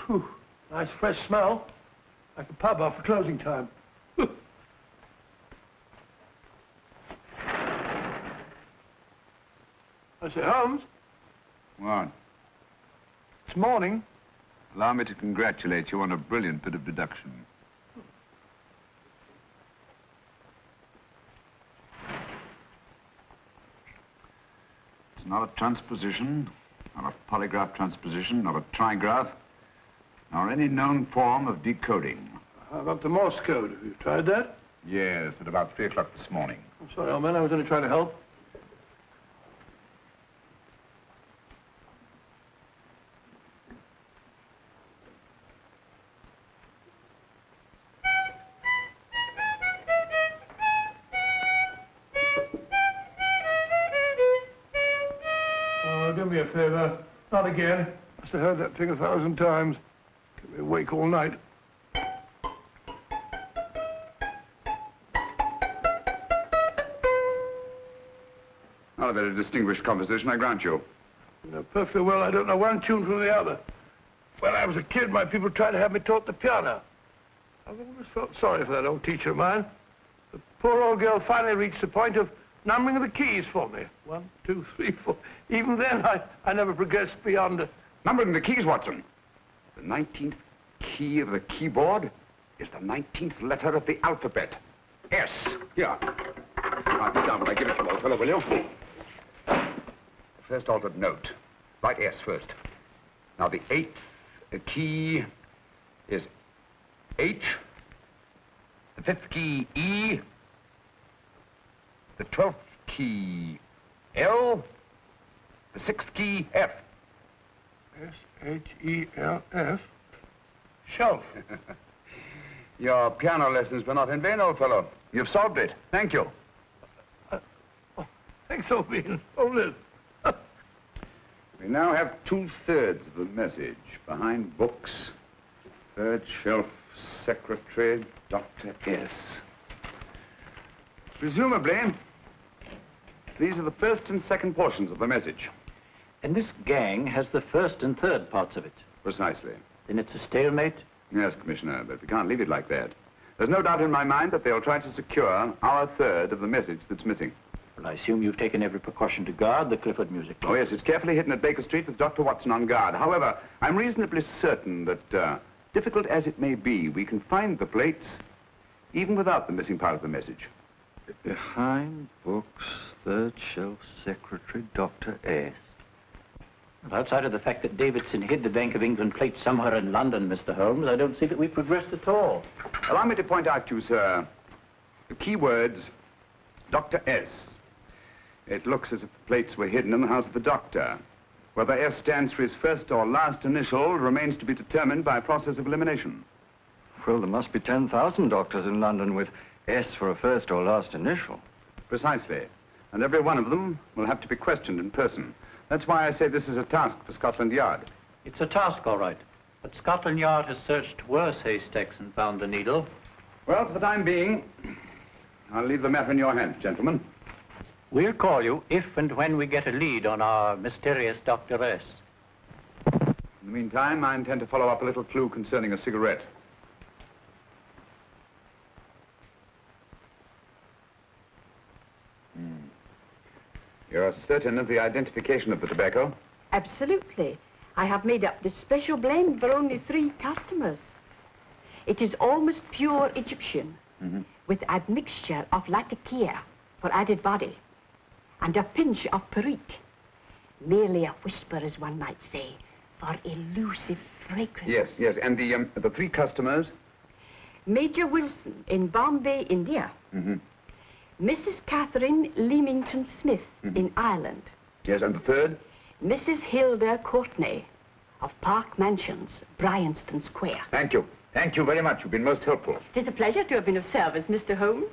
D: Whew. Nice fresh smell. Like a pub after closing time. I say, Holmes,
J: What?
D: it's morning.
J: Allow me to congratulate you on a brilliant bit of deduction. It's not a transposition, not a polygraph transposition, not a trigraph, nor any known form of decoding.
D: How about the Morse code? Have you tried that?
J: Yes, at about 3 o'clock this morning.
D: I'm sorry, old man. I was only trying to help. Oh, do me a favor. Not again. Must have heard that thing 1,000 times. Kept me awake all night.
J: Not a very distinguished composition, I grant you.
D: You know perfectly well I don't know one tune from the other. When I was a kid, my people tried to have me taught the piano. I've always felt sorry for that old teacher of mine. The poor old girl finally reached the point of numbering the keys for me. 1, 2, 3, 4. Even then, I never progressed beyond...
J: Numbering the keys, Watson. The 19th key of the keyboard is the 19th letter of the alphabet. S. Here. Write it down when I give it to you, old fellow, will you? The first altered note. Write S first. Now, the 8th key is H. The 5th key, E. The 12th key, L. The 6th key, F.
D: S-H-E-L-F. Shelf.
J: Your piano lessons were not in vain, old fellow. You've solved it. Thank you.
D: Thanks, Opine. Oh, Liz.
J: We now have 2/3 of the message. Behind books, third shelf, secretary, Dr. S. Presumably, these are the first and second portions of the message.
M: And this gang has the first and third parts of it.
J: Precisely.
M: Then it's a stalemate?
J: Yes, Commissioner, but we can't leave it like that. There's no doubt in my mind that they'll try to secure our third of the message that's missing.
M: Well, I assume you've taken every precaution to guard the Clifford music.
J: Oh, yes, it's carefully hidden at Baker Street with Dr. Watson on guard. However, I'm reasonably certain that, difficult as it may be, we can find the plates even without the missing part of the message.
R: Behind books, third shelf, secretary, Dr. S.
M: Well, outside of the fact that Davidson hid the Bank of England plate somewhere in London, Mr. Holmes, I don't see that we've progressed at all.
J: Allow me to point out to you, sir, the key words, Dr. S. It looks as if the plates were hidden in the house of the doctor. Whether S stands for his first or last initial remains to be determined by a process of elimination.
R: Well, there must be 10,000 doctors in London with S for a first or last initial.
J: Precisely. And every one of them will have to be questioned in person. That's why I say this is a task for Scotland Yard.
M: It's a task, all right. But Scotland Yard has searched worse haystacks and found the needle.
J: Well, for the time being, I'll leave the matter in your hands, gentlemen.
M: We'll call you if and when we get a lead on our mysterious Dr. S.
J: In the meantime, I intend to follow up a little clue concerning a cigarette. You're certain of the identification of the tobacco?
U: Absolutely. I have made up this special blend for only 3 customers. It is almost pure Egyptian, with admixture of latakia for added body, and a pinch of perique. Merely a whisper, as one might say, for elusive fragrance.
J: Yes, yes. And the 3 customers?
U: Major Wilson in Bombay, India. Mrs. Catherine Leamington Smith in Ireland.
J: Yes, and the 3rd?
U: Mrs. Hilda Courtney of Park Mansions, Bryanston Square.
J: Thank you. Thank you very much. You've been most helpful.
U: It is a pleasure to have been of service, Mr. Holmes.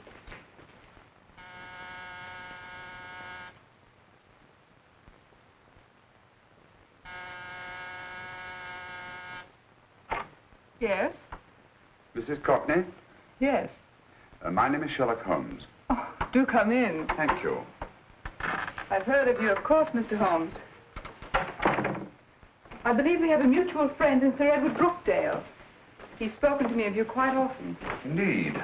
L: Yes?
J: Mrs. Courtney?
L: Yes.
J: My name is Sherlock Holmes.
L: Oh, do come in.
J: Thank you.
L: I've heard of you, of course, Mr. Holmes. I believe we have a mutual friend in Sir Edward Brookdale. He's spoken to me of you quite often.
J: Indeed.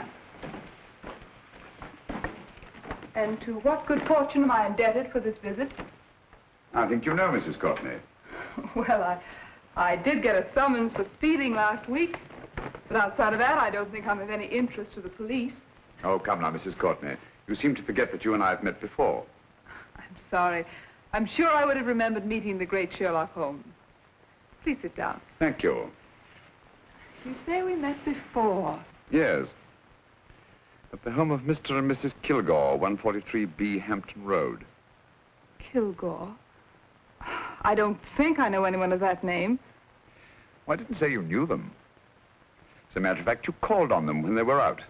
L: And to what good fortune am I indebted for this visit?
J: I think you know Mrs. Courtney.
L: Well, I did get a summons for speeding last week, but outside of that, I don't think I'm of any interest to the police.
J: Oh, come now, Mrs. Courtney. You seem to forget that you and I have met before.
L: I'm sorry. I'm sure I would have remembered meeting the great Sherlock Holmes. Please sit down.
J: Thank you.
L: You say we met before.
J: Yes. At the home of Mr. and Mrs. Kilgore, 143B Hampton Road.
L: Kilgore? I don't think I know anyone of that name.
J: Well, I didn't say you knew them. As a matter of fact, you called on them when they were out.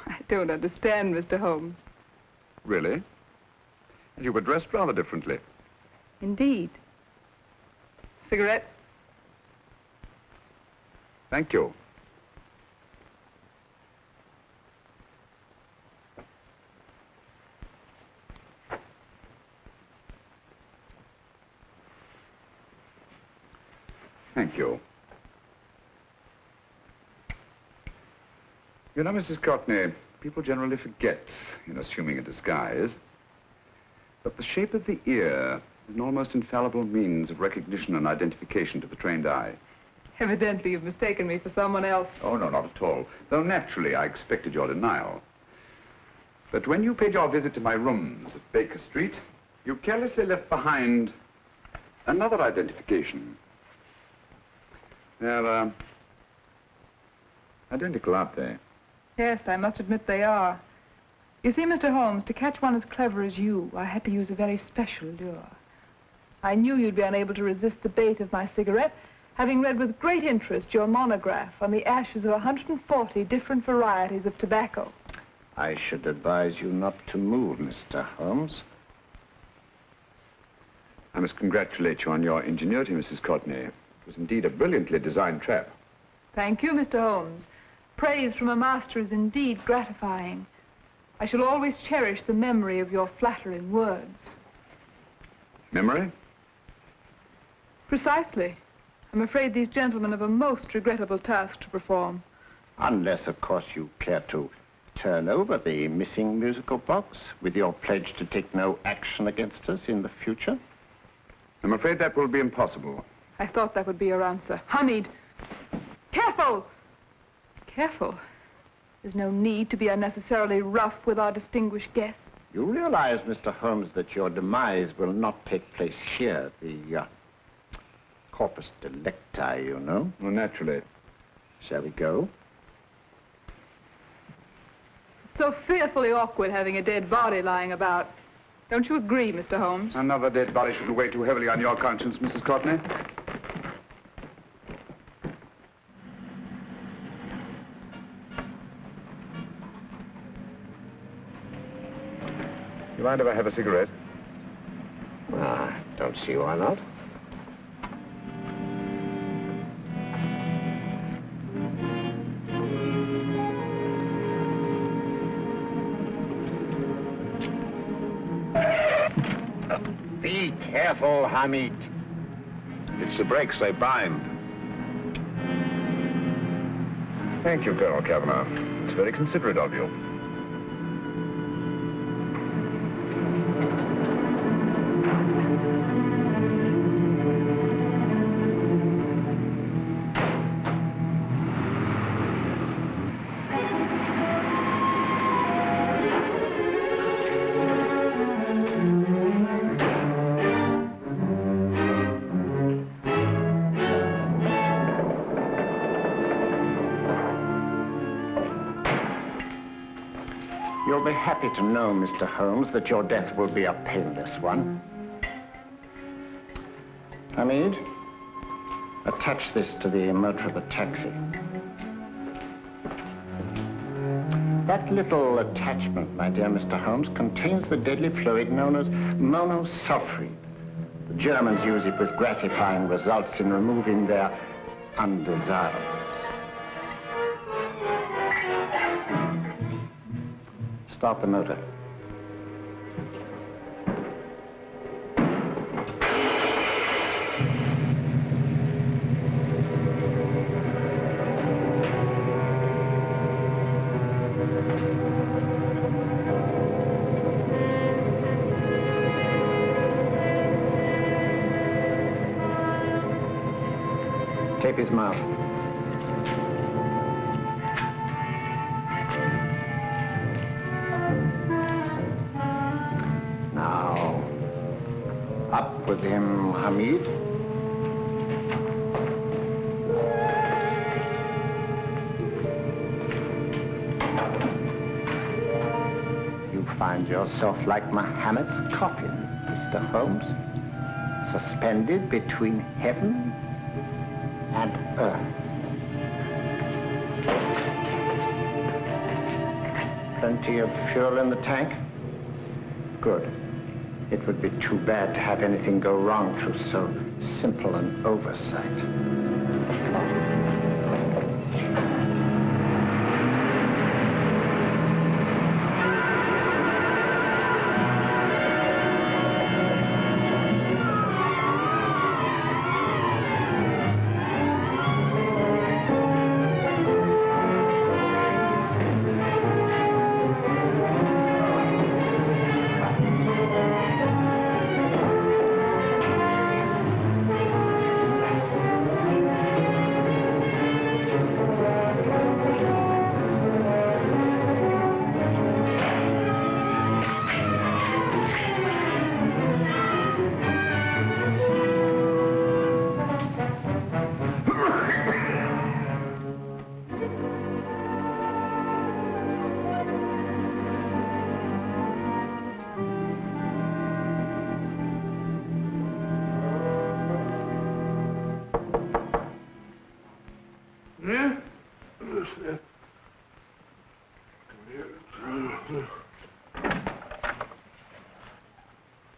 L: I don't understand, Mr. Holmes.
J: Really? And you were dressed rather differently.
L: Indeed. Cigarette?
J: Thank you. Thank you. You know, Mrs. Courtney, people generally forget, in assuming a disguise, that the shape of the ear is an almost infallible means of recognition and identification to the trained eye.
L: Evidently, you've mistaken me for someone else.
J: Oh, no, not at all. Though naturally, I expected your denial. But when you paid your visit to my rooms at Baker Street, you carelessly left behind another identification. They're, identical, aren't they?
L: Yes, I must admit they are. You see, Mr. Holmes, to catch one as clever as you, I had to use a very special lure. I knew you'd be unable to resist the bait of my cigarette, having read with great interest your monograph on the ashes of 140 different varieties of tobacco.
H: I should advise you not to move, Mr. Holmes.
J: I must congratulate you on your ingenuity, Mrs. Courtney. It was indeed a brilliantly designed trap.
L: Thank you, Mr. Holmes. Praise from a master is indeed gratifying. I shall always cherish the memory of your flattering words.
J: Memory?
L: Precisely. I'm afraid these gentlemen have a most regrettable task to perform.
H: Unless, of course, you care to turn over the missing musical box with your pledge to take no action against us in the future.
J: I'm afraid that will be impossible.
L: I thought that would be your answer. Hamid! Careful! Careful. There's no need to be unnecessarily rough with our distinguished guests.
H: You realize, Mr. Holmes, that your demise will not take place here. The corpus delicti, you know.
J: Well, naturally.
H: Shall we go?
L: It's so fearfully awkward having a dead body lying about. Don't you agree, Mr. Holmes?
J: Another dead body shouldn't weigh too heavily on your conscience, Mrs. Courtney. You mind if I have a cigarette?
H: Don't see why not.
N: Be careful, Hamid. It's the brakes, they bind.
J: Thank you, Colonel Kavanagh. It's very considerate of you.
H: You'll be happy to know, Mr. Holmes, that your death will be a painless one. Hamid, attach this to the motor of the taxi. That little attachment, my dear Mr. Holmes, contains the deadly fluid known as monosulfide. The Germans use it with gratifying results in removing their undesirables. Start the motor. Tape his mouth. Up with him, Hamid. You find yourself like Muhammad's coffin, Mr. Holmes, suspended between heaven and earth. Plenty of fuel in the tank? Good. It would be too bad to have anything go wrong through so simple an oversight.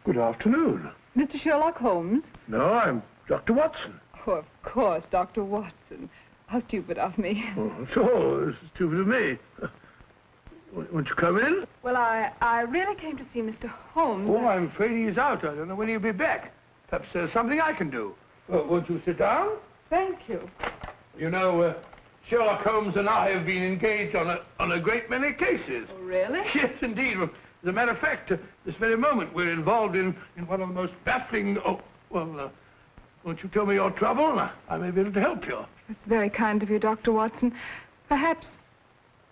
D: Good afternoon.
L: Mr. Sherlock Holmes?
D: No, I'm Dr. Watson.
L: Oh, of course, Dr. Watson. How stupid of me.
D: Oh, so it's stupid of me. Won't you come in?
L: Well, I really came to see Mr. Holmes.
D: Oh, I'm afraid he's out. I don't know when he'll be back. Perhaps there's something I can do. Won't you sit down?
L: Thank you.
D: You know, Sherlock Holmes and I have been engaged on a great many cases.
L: Oh, really?
D: Yes, indeed. As a matter of fact, this very moment we're involved in one of the most baffling... Oh, well, won't you tell me your trouble? I may be able to help you.
L: It's very kind of you, Dr. Watson. Perhaps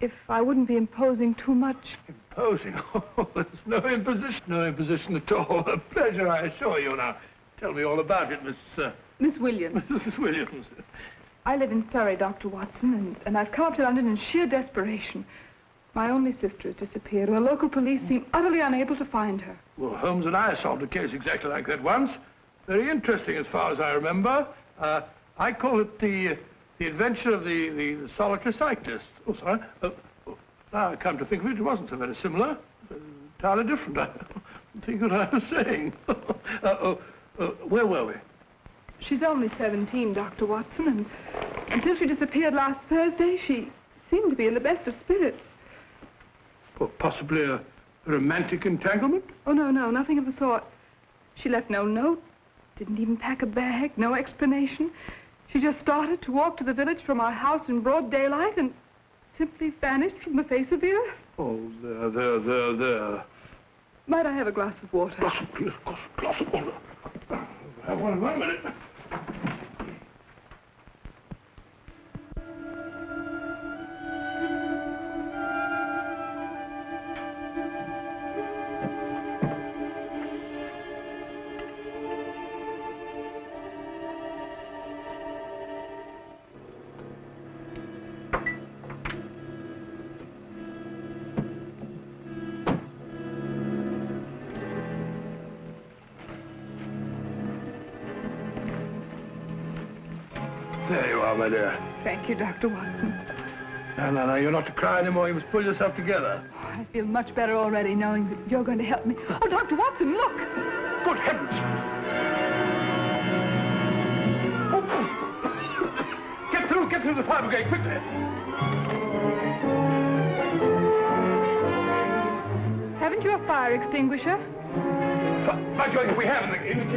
L: if I wouldn't be imposing too much.
D: Imposing? Oh, there's no imposition at all. A pleasure, I assure you. Now, tell me all about it,
L: Miss Williams.
D: Mrs. Williams.
L: I live in Surrey, Dr. Watson, and I've come up to London in sheer desperation. My only sister has disappeared, and the local police seem utterly unable to find her.
D: Well, Holmes and I solved a case exactly like that once. Very interesting as far as I remember. I call it the adventure of the solitary cyclist. Oh, sorry. Now I come to think of it, it wasn't so very similar. Entirely different. I don't think what I was saying. Where were we?
L: She's only 17, Dr. Watson, and until she disappeared last Thursday, she seemed to be in the best of spirits.
D: Well, possibly a romantic entanglement?
L: Oh, no, nothing of the sort. She left no note, didn't even pack a bag, no explanation. She just started to walk to the village from our house in broad daylight and simply vanished from the face of the earth.
D: Oh, there.
L: Might I have a glass of water?
D: Glass of water. Have one minute. There you are, my dear.
L: Thank you, Dr. Watson.
D: No, you're not to cry anymore. You must pull yourself together.
L: Oh, I feel much better already knowing that you're going to help me. Oh, Dr. Watson, look!
D: Good heavens! Get through the fire brigade, quickly!
L: Haven't you a fire extinguisher?
D: By George, we have in the kitchen.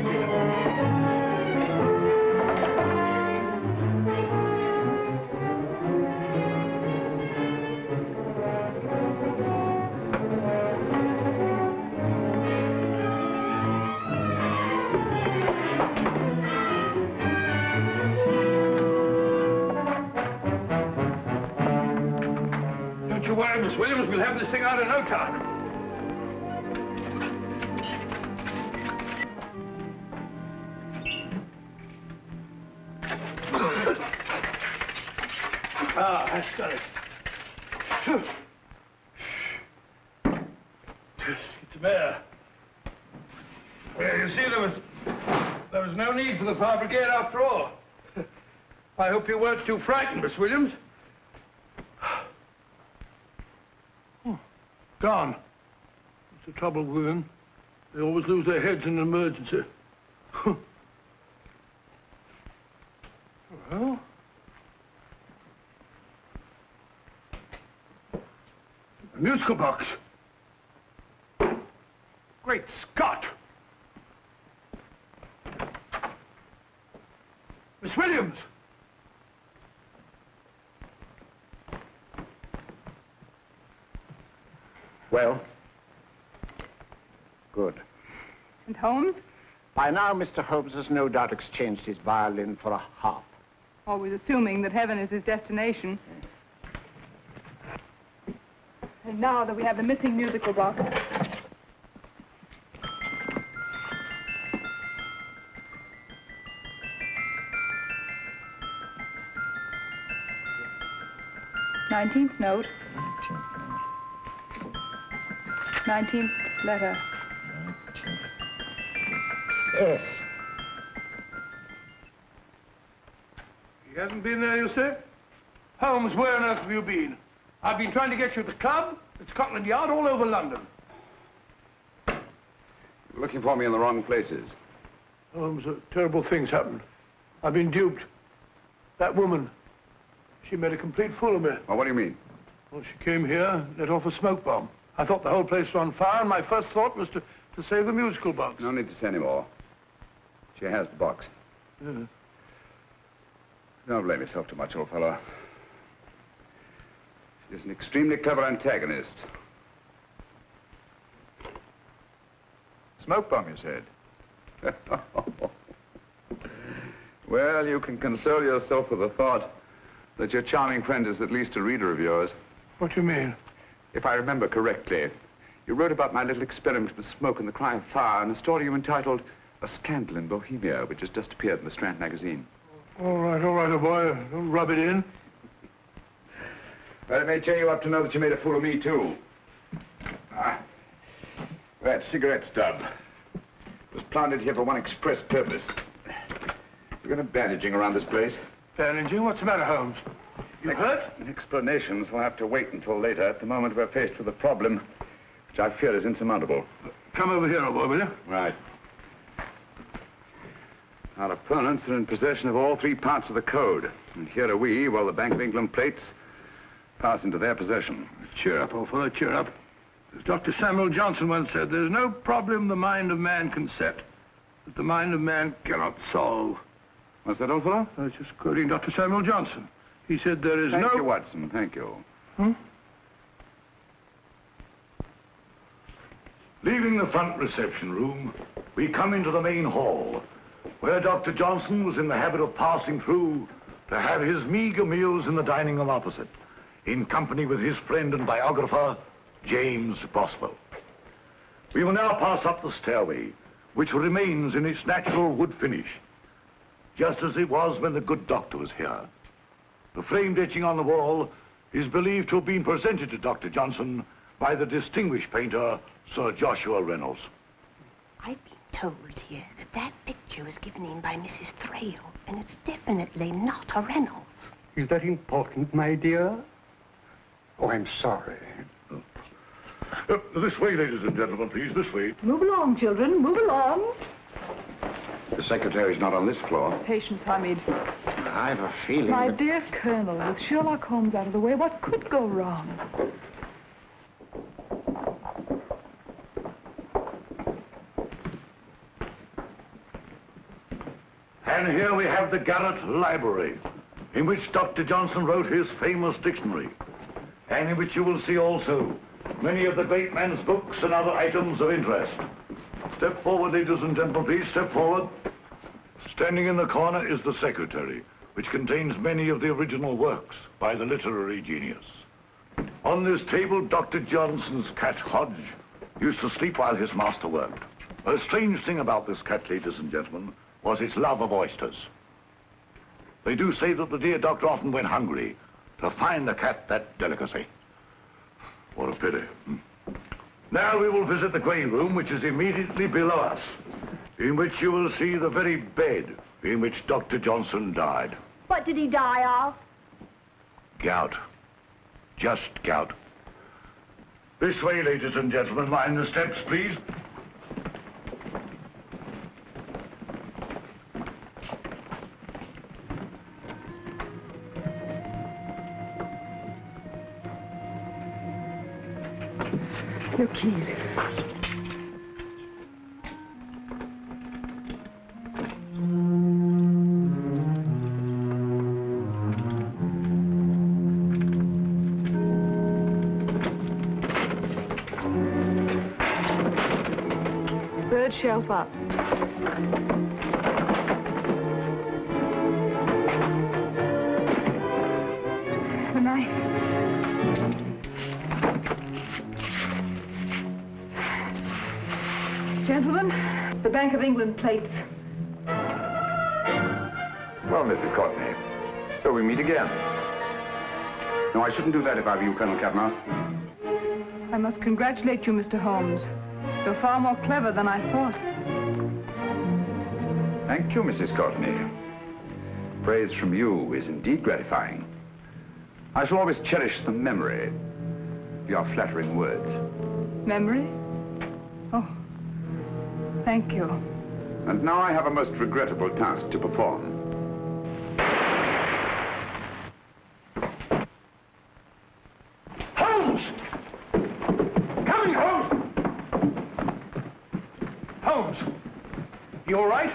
D: Don't you worry, Miss Williams. We'll have this thing out in no time. That's got it. It's a bear. Well, you see, there was no need for the fire brigade after all. I hope you weren't too frightened, Miss Williams. Gone. That's the trouble with them. They always lose their heads in an emergency. Well... a musical box. Great Scott! Miss Williams!
H: Well? Good.
L: And Holmes?
H: By now, Mr. Holmes has no doubt exchanged his violin for a harp.
L: Always assuming that heaven is his destination. And now that we have the missing musical box. Nineteenth note. 19th letter.
H: Yes.
D: He hasn't been there, you say? Holmes, where on earth have you been? I've been trying to get you at the club, at Scotland Yard, all over London.
J: You're looking for me in the wrong places.
D: Holmes, terrible things happened. I've been duped. That woman, she made a complete fool of me.
J: Well, what do you mean?
D: Well, she came here, let off a smoke bomb. I thought the whole place was on fire, and my first thought was to save the musical box.
J: No need to say any more. She has the box.
D: Yes.
J: Don't blame yourself too much, old fellow. She's an extremely clever antagonist. Smoke bomb, you said? Well, you can console yourself with the thought that your charming friend is at least a reader of yours.
D: What do you mean?
J: If I remember correctly, you wrote about my little experiment with smoke and the cry of fire in a story you entitled A Scandal in Bohemia, which has just appeared in the Strand magazine.
D: All right, old boy. Don't rub it in.
J: Well, it may cheer you up to know that you made a fool of me, too. That cigarette stub was planted here for one express purpose. We're going to bandaging around this place.
D: Bandaging? What's the matter, Holmes? You hurt?
J: Explanations will have to wait until later. At the moment, we're faced with a problem which I fear is insurmountable.
D: Come over here, old boy, will you?
J: Right. Our opponents are in possession of all three parts of the code. And here are we, while the Bank of England plates pass into their possession.
D: Cheer up, old fellow, cheer up. As Dr. Samuel Johnson once said, there's no problem the mind of man can set that the mind of man cannot solve.
J: What's that, old fellow?
D: I was just quoting Dr. Samuel Johnson. He said there is
J: Thank you, Watson. Thank you.
A: Leaving the front reception room, we come into the main hall, where Dr. Johnson was in the habit of passing through to have his meager meals in the dining room opposite, in company with his friend and biographer, James Boswell. We will now pass up the stairway, which remains in its natural wood finish, just as it was when the good doctor was here. The framed etching on the wall is believed to have been presented to Dr. Johnson by the distinguished painter, Sir Joshua Reynolds.
U: I've been told here that that picture was given in by Mrs. Thrale, and it's definitely not a Reynolds.
G: Is that important, my dear? Oh, I'm sorry.
A: This way, ladies and gentlemen, please, this way.
L: Move along, children, move along.
J: The secretary's not on this floor.
L: Patience, Hamid.
J: I've a feeling
L: My
J: that...
L: dear Colonel, with Sherlock Holmes out of the way, what could go wrong?
A: And here we have the Garrett Library, in which Dr. Johnson wrote his famous dictionary, and in which you will see also many of the great man's books and other items of interest. Step forward, ladies and gentlemen, please, step forward. Standing in the corner is the secretary, which contains many of the original works by the literary genius. On this table, Dr. Johnson's cat, Hodge, used to sleep while his master worked. A strange thing about this cat, ladies and gentlemen, was its love of oysters. They do say that the dear doctor often went hungry to find the cat that delicacy. What a pity. Now we will visit the grey room, which is immediately below us, in which you will see the very bed in which Dr. Johnson died.
O: What did he die of?
A: Gout. Just gout. This way, ladies and gentlemen. Mind the steps, please.
L: Your keys. Third shelf up. The knife. Gentlemen, the Bank of England plates.
J: Well, Mrs. Courtney, so we meet again. No, I shouldn't do that if I were you, Colonel Cavanaugh.
L: I must congratulate you, Mr. Holmes. You're far more clever than I thought.
J: Thank you, Mrs. Courtney. Praise from you is indeed gratifying. I shall always cherish the memory of your flattering words.
L: Memory? Oh, thank you.
J: And now I have a most regrettable task to perform.
A: Holmes! Coming, Holmes! Holmes! You all right?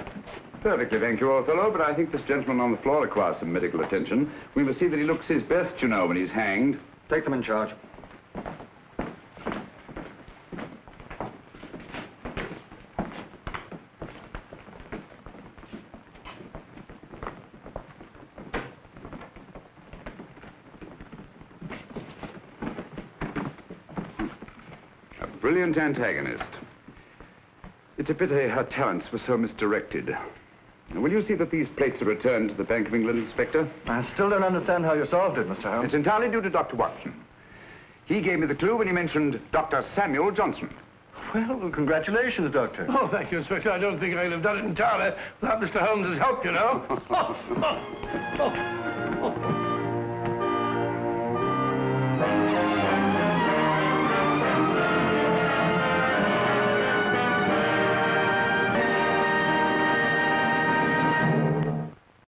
J: Perfectly, thank you, old fellow, but I think this gentleman on the floor requires some medical attention. We must see that he looks his best, you know, when he's hanged.
R: Take them in charge.
J: A brilliant antagonist. It's a pity her talents were so misdirected. Will you see that these plates are returned to the Bank of England, Inspector?
R: I still don't understand how you solved it, Mr. Holmes.
J: It's entirely due to Dr. Watson. He gave me the clue when he mentioned Dr. Samuel Johnson.
R: Well, congratulations, Doctor.
D: Oh, thank you, Inspector. I don't think I could have done it entirely without Mr. Holmes's help, you know.